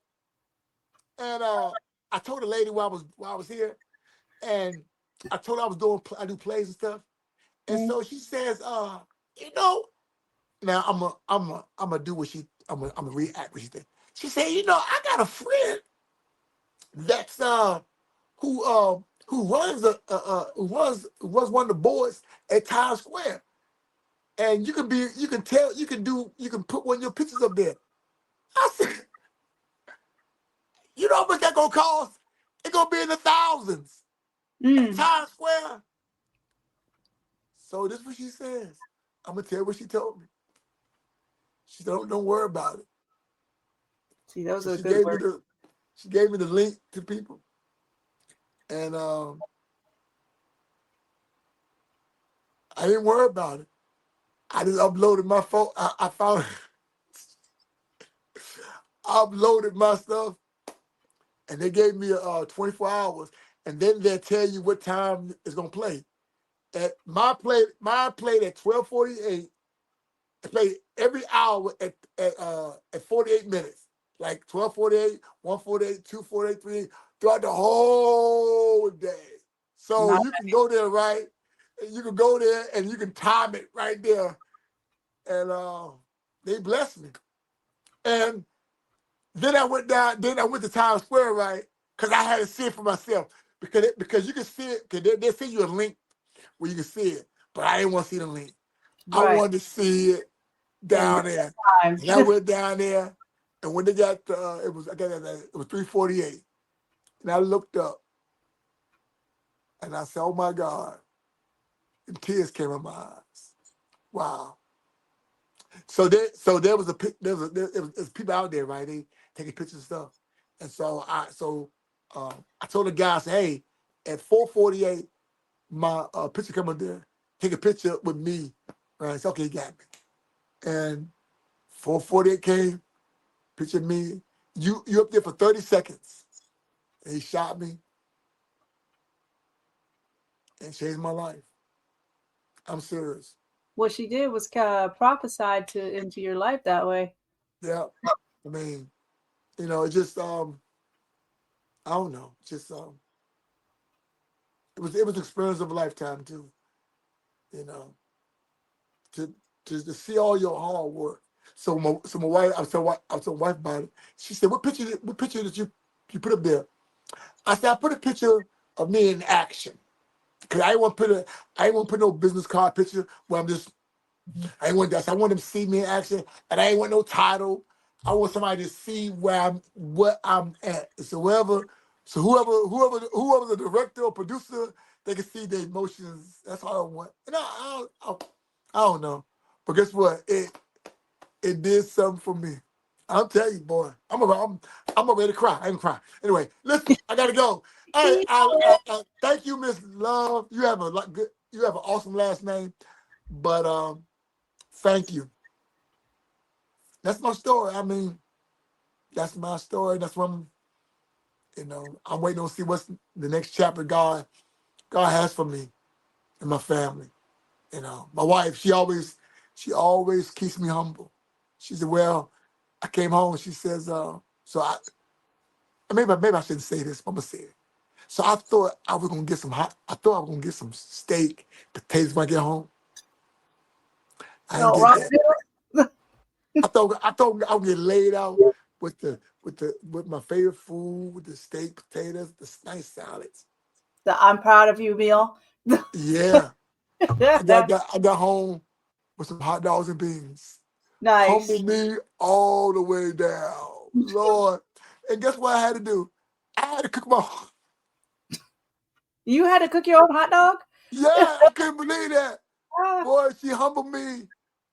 And I told the lady while I was here, and I told her I do plays and stuff. And so she says, now I'm gonna do what I'm gonna react what she said. She said, I got a friend that's who runs one of the boards at Times Square. And you can put one of your pictures up there. I said, you know how much that gonna cost? It's gonna be in the thousands. At Times Square. So this is what she says. I'm gonna tell you what she told me. She said, don't worry about it. See, those So are good words. She gave me the link to people. And I didn't worry about it. I just uploaded my phone. I found I uploaded my stuff, and they gave me 24 hours, and then they'll tell you what time it's gonna play. At mine played at 12:48. It played every hour at 48 minutes, like 12:48, 1:48, 2:48, 3 throughout the whole day. So you can go there, right? You can go there and you can time it right there, and they blessed me. And then I went down. Then I went to Times Square, right? Because I had to see it for myself. Because you can see it. Because they send you a link where you can see it, but I didn't want to see the link. I wanted to see it down there. And I went down there, and when they got it was 3:48, and I looked up, And I said, oh my God. And tears came in my eyes. Wow. So there was people out there, right? They taking pictures and stuff. And I told the guy, I said, hey, at 4:48, my picture come up there, take a picture with me. Right? I said, okay, he got me. And 4:48 came, picture of me. You up there for 30 seconds. And he shot me and changed my life. I'm serious. What she did was prophesied into your life that way. Yeah. I mean, it just I don't know. Just it was an experience of a lifetime too. To to see all your hard work. So my wife, I was telling my wife about it. She said, what picture did you put up there? I said, I put a picture of me in action. Cause I ain't want to put no business card picture where I ain't want that. So I want them to see me in action, and I ain't want no title. I want somebody to see what I'm at. So whoever the director or producer, they can see the emotions. That's all I want. And I don't know, but guess what? It did something for me. I'll tell you, boy. I'm ready to cry. I ain't cry. Anyway, listen, I gotta go. Hey, thank you, Miss Love. You have you have an awesome last name, but thank you. That's my story. I mean, that's my story. That's what I'm waiting to see what's the next chapter God has for me and my family. My wife, she always keeps me humble. She said, well, I came home, she says, maybe I shouldn't say this, but I'm gonna say it. So I thought I was gonna get some steak, potatoes when I get home. I didn't get that. I thought I would get laid out with my favorite food, with the steak, potatoes, the nice salads. The I'm proud of you meal. Yeah. I got home with some hot dogs and beans. Nice. Humble me all the way down. Lord. And guess what I had to do? I had to cook my You had to cook your own hot dog? Yeah, I couldn't believe that. Boy, she humbled me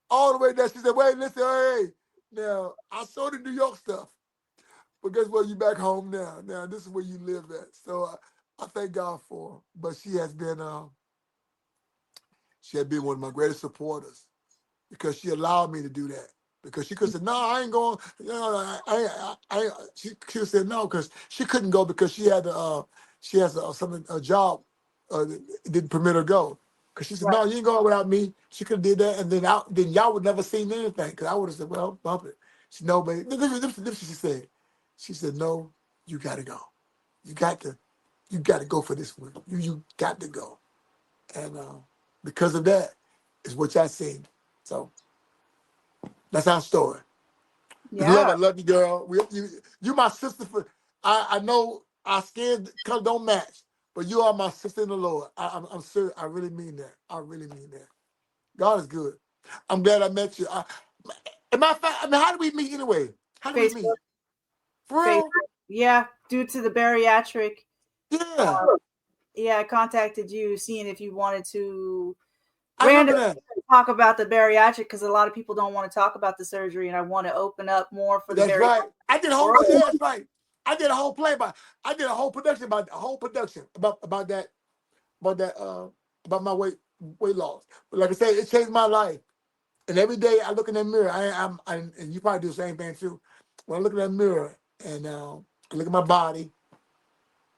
all the way down. She said, wait, listen, hey. Now, I saw the New York stuff. But guess what? You back home now. Now, this is where you live at. So I thank God for her. But she has been one of my greatest supporters because she allowed me to do that. Because she could have said, no, I ain't going. She could have said no because she couldn't go because she had a job it didn't permit her to go. Because she said, no, you ain't going without me. She could have did that, and then y'all would never seen anything. Because I would have said, well, bump it. She said, no, baby. This she said. She said, no, you got to go. You got to go for this one. You got to go. And because of that is what y'all seen. So that's our story. Yeah. Love, I love you, girl. You my sister. I know our skin color don't match, but you are my sister in the Lord. I'm serious. I really mean that. I really mean that. God is good. I'm glad I met you. Matter of fact, how did we meet anyway? How did we meet? For real? Yeah, due to the bariatric. Yeah. Yeah, I contacted you, seeing if you wanted to randomly talk about the bariatric because a lot of people don't want to talk about the surgery, and I want to open up more for the bariatric. Right. I did a whole that's right. I did a whole play I did a whole production about that about my weight loss. But like I said, it changed my life. And every day I look in that mirror, and you probably do the same thing too. When I look in that mirror and I look at my body,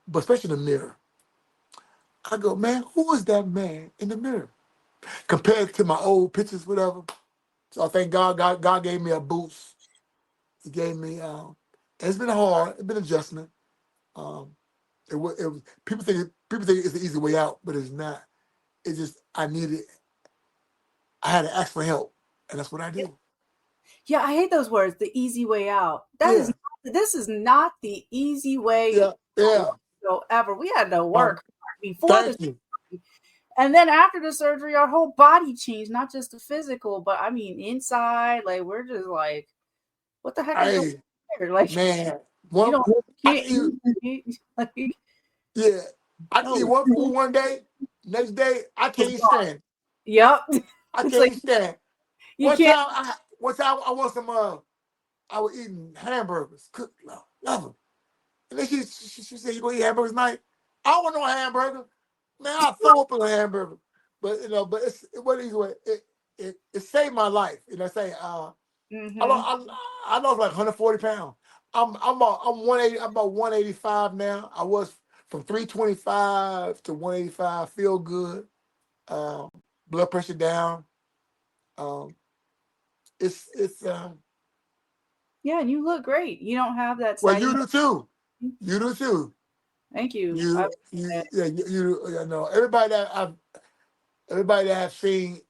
but especially in the mirror, I go, man, who is that man in the mirror? Compared to my old pictures, whatever. So I thank God. God gave me a boost. He gave me. It's been hard. It's been an adjustment. It was people think it's the easy way out, but it's not. It's just I had to ask for help, and that's what I did. Yeah, I hate those words. The easy way out. This is not the easy way. Yeah. Ever. We had to work before Thank the and then after the surgery, our whole body changed, not just the physical, but I mean inside. Like we're just like, what the heck is going on here? Like, man, you don't. yeah. I can eat one food one day, next day I can't stand. Yep. I It's like can't stand. you can't. One time I want some I was eating hamburgers, cooked, love them. And then she said, "You gonna eat hamburgers tonight?" I don't want no hamburger. Man, I'll throw up on a hamburger. But but it wasn't easy way. It saved my life. You know what I'm saying? I lost like 140 pounds. I'm 180. I'm about 185 now. I was from 325 to 185. Feel good. Blood pressure down. Um, it's Yeah, and you look great. You don't have that well, saggy. you do too. You do too. Thank you. You know everybody that I've seen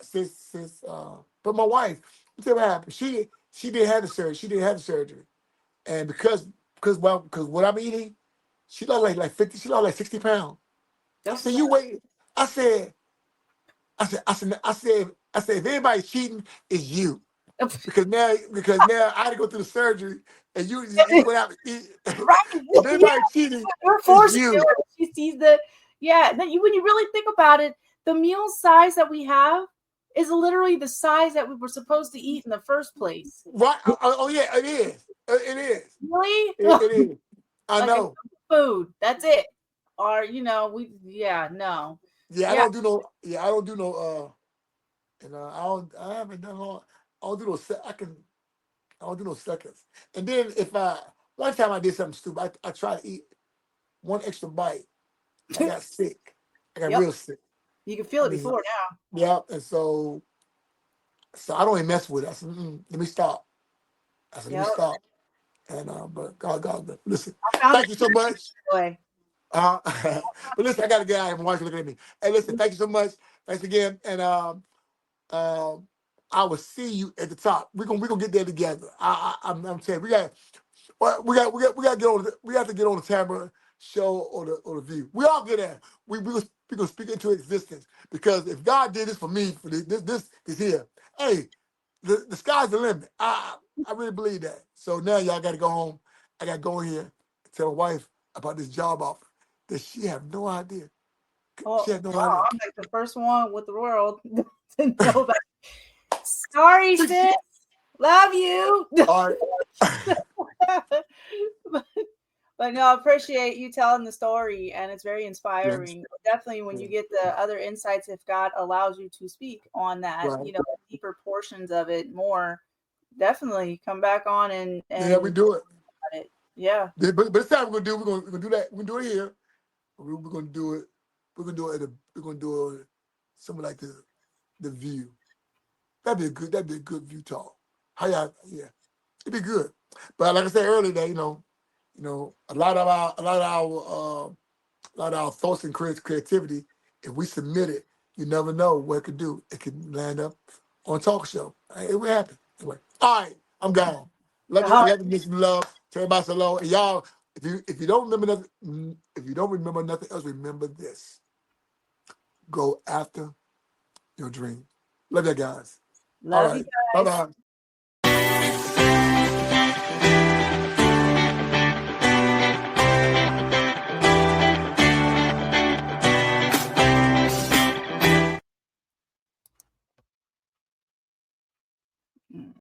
since but my wife, let me tell you what happened. She didn't have the surgery. She didn't have the surgery. And because what I'm eating, she lost like 50, she lost like 60 pounds. I said, you wait. I said, if anybody's cheating, it's you. Because now I had to go through the surgery and you went out to eat. Right. If anybody cheating, You're it's forced to you. do it. She sees then when you really think about it, the meal size that we have is literally the size that we were supposed to eat in the first place. Right? Oh yeah, it is. It is. Really? It is. I Like know. food. That's it. Or no. Yeah, I don't do no. Yeah, I don't do no. I haven't done long. I don't do no. I don't do no seconds. And then one time I did something stupid. I tried to eat one extra bite. I got sick. I got real sick. You can feel it before now. Yeah, and so I don't even mess with it. I said, let me stop. Let me stop. And but God, listen. Thank you so much. But listen, I gotta get out of here. My wife's looking at me. Hey, listen, thank you so much. Thanks again. And I will see you at the top. We're gonna get there together. I'm telling you, we got to get on the Tamara show or the View. We all get there. We gonna speak into existence, because if God did this for me, for this is here. Hey, the sky's the limit. I really believe that. So now y'all got to go home. I got to go in here and tell my wife about this job offer that she have no idea. She had no idea. I'm like the first one with the world to know about. Sorry, sis. Love you. All right. But no, I appreciate you telling the story, and it's very inspiring. Yes. Definitely when you get the other insights, if God allows you to speak on that, right. Deeper portions of it more, definitely come back on and yeah, we do it. Yeah. But this time we're gonna do that. We're gonna do it here. We're gonna do it. We're gonna do it something like the View. That'd be a good View talk. How y'all? Yeah, it'd be good. But like I said earlier, that a lot of our thoughts and creativity, if we submit it, you never know what it could do. It could land up on a talk show. It will happen. Anyway, all right, I'm gone. Love you, love. Tell everybody hello. And y'all, if you don't remember nothing else, remember this. Go after your dream. Love you guys. Love you guys. Bye-bye.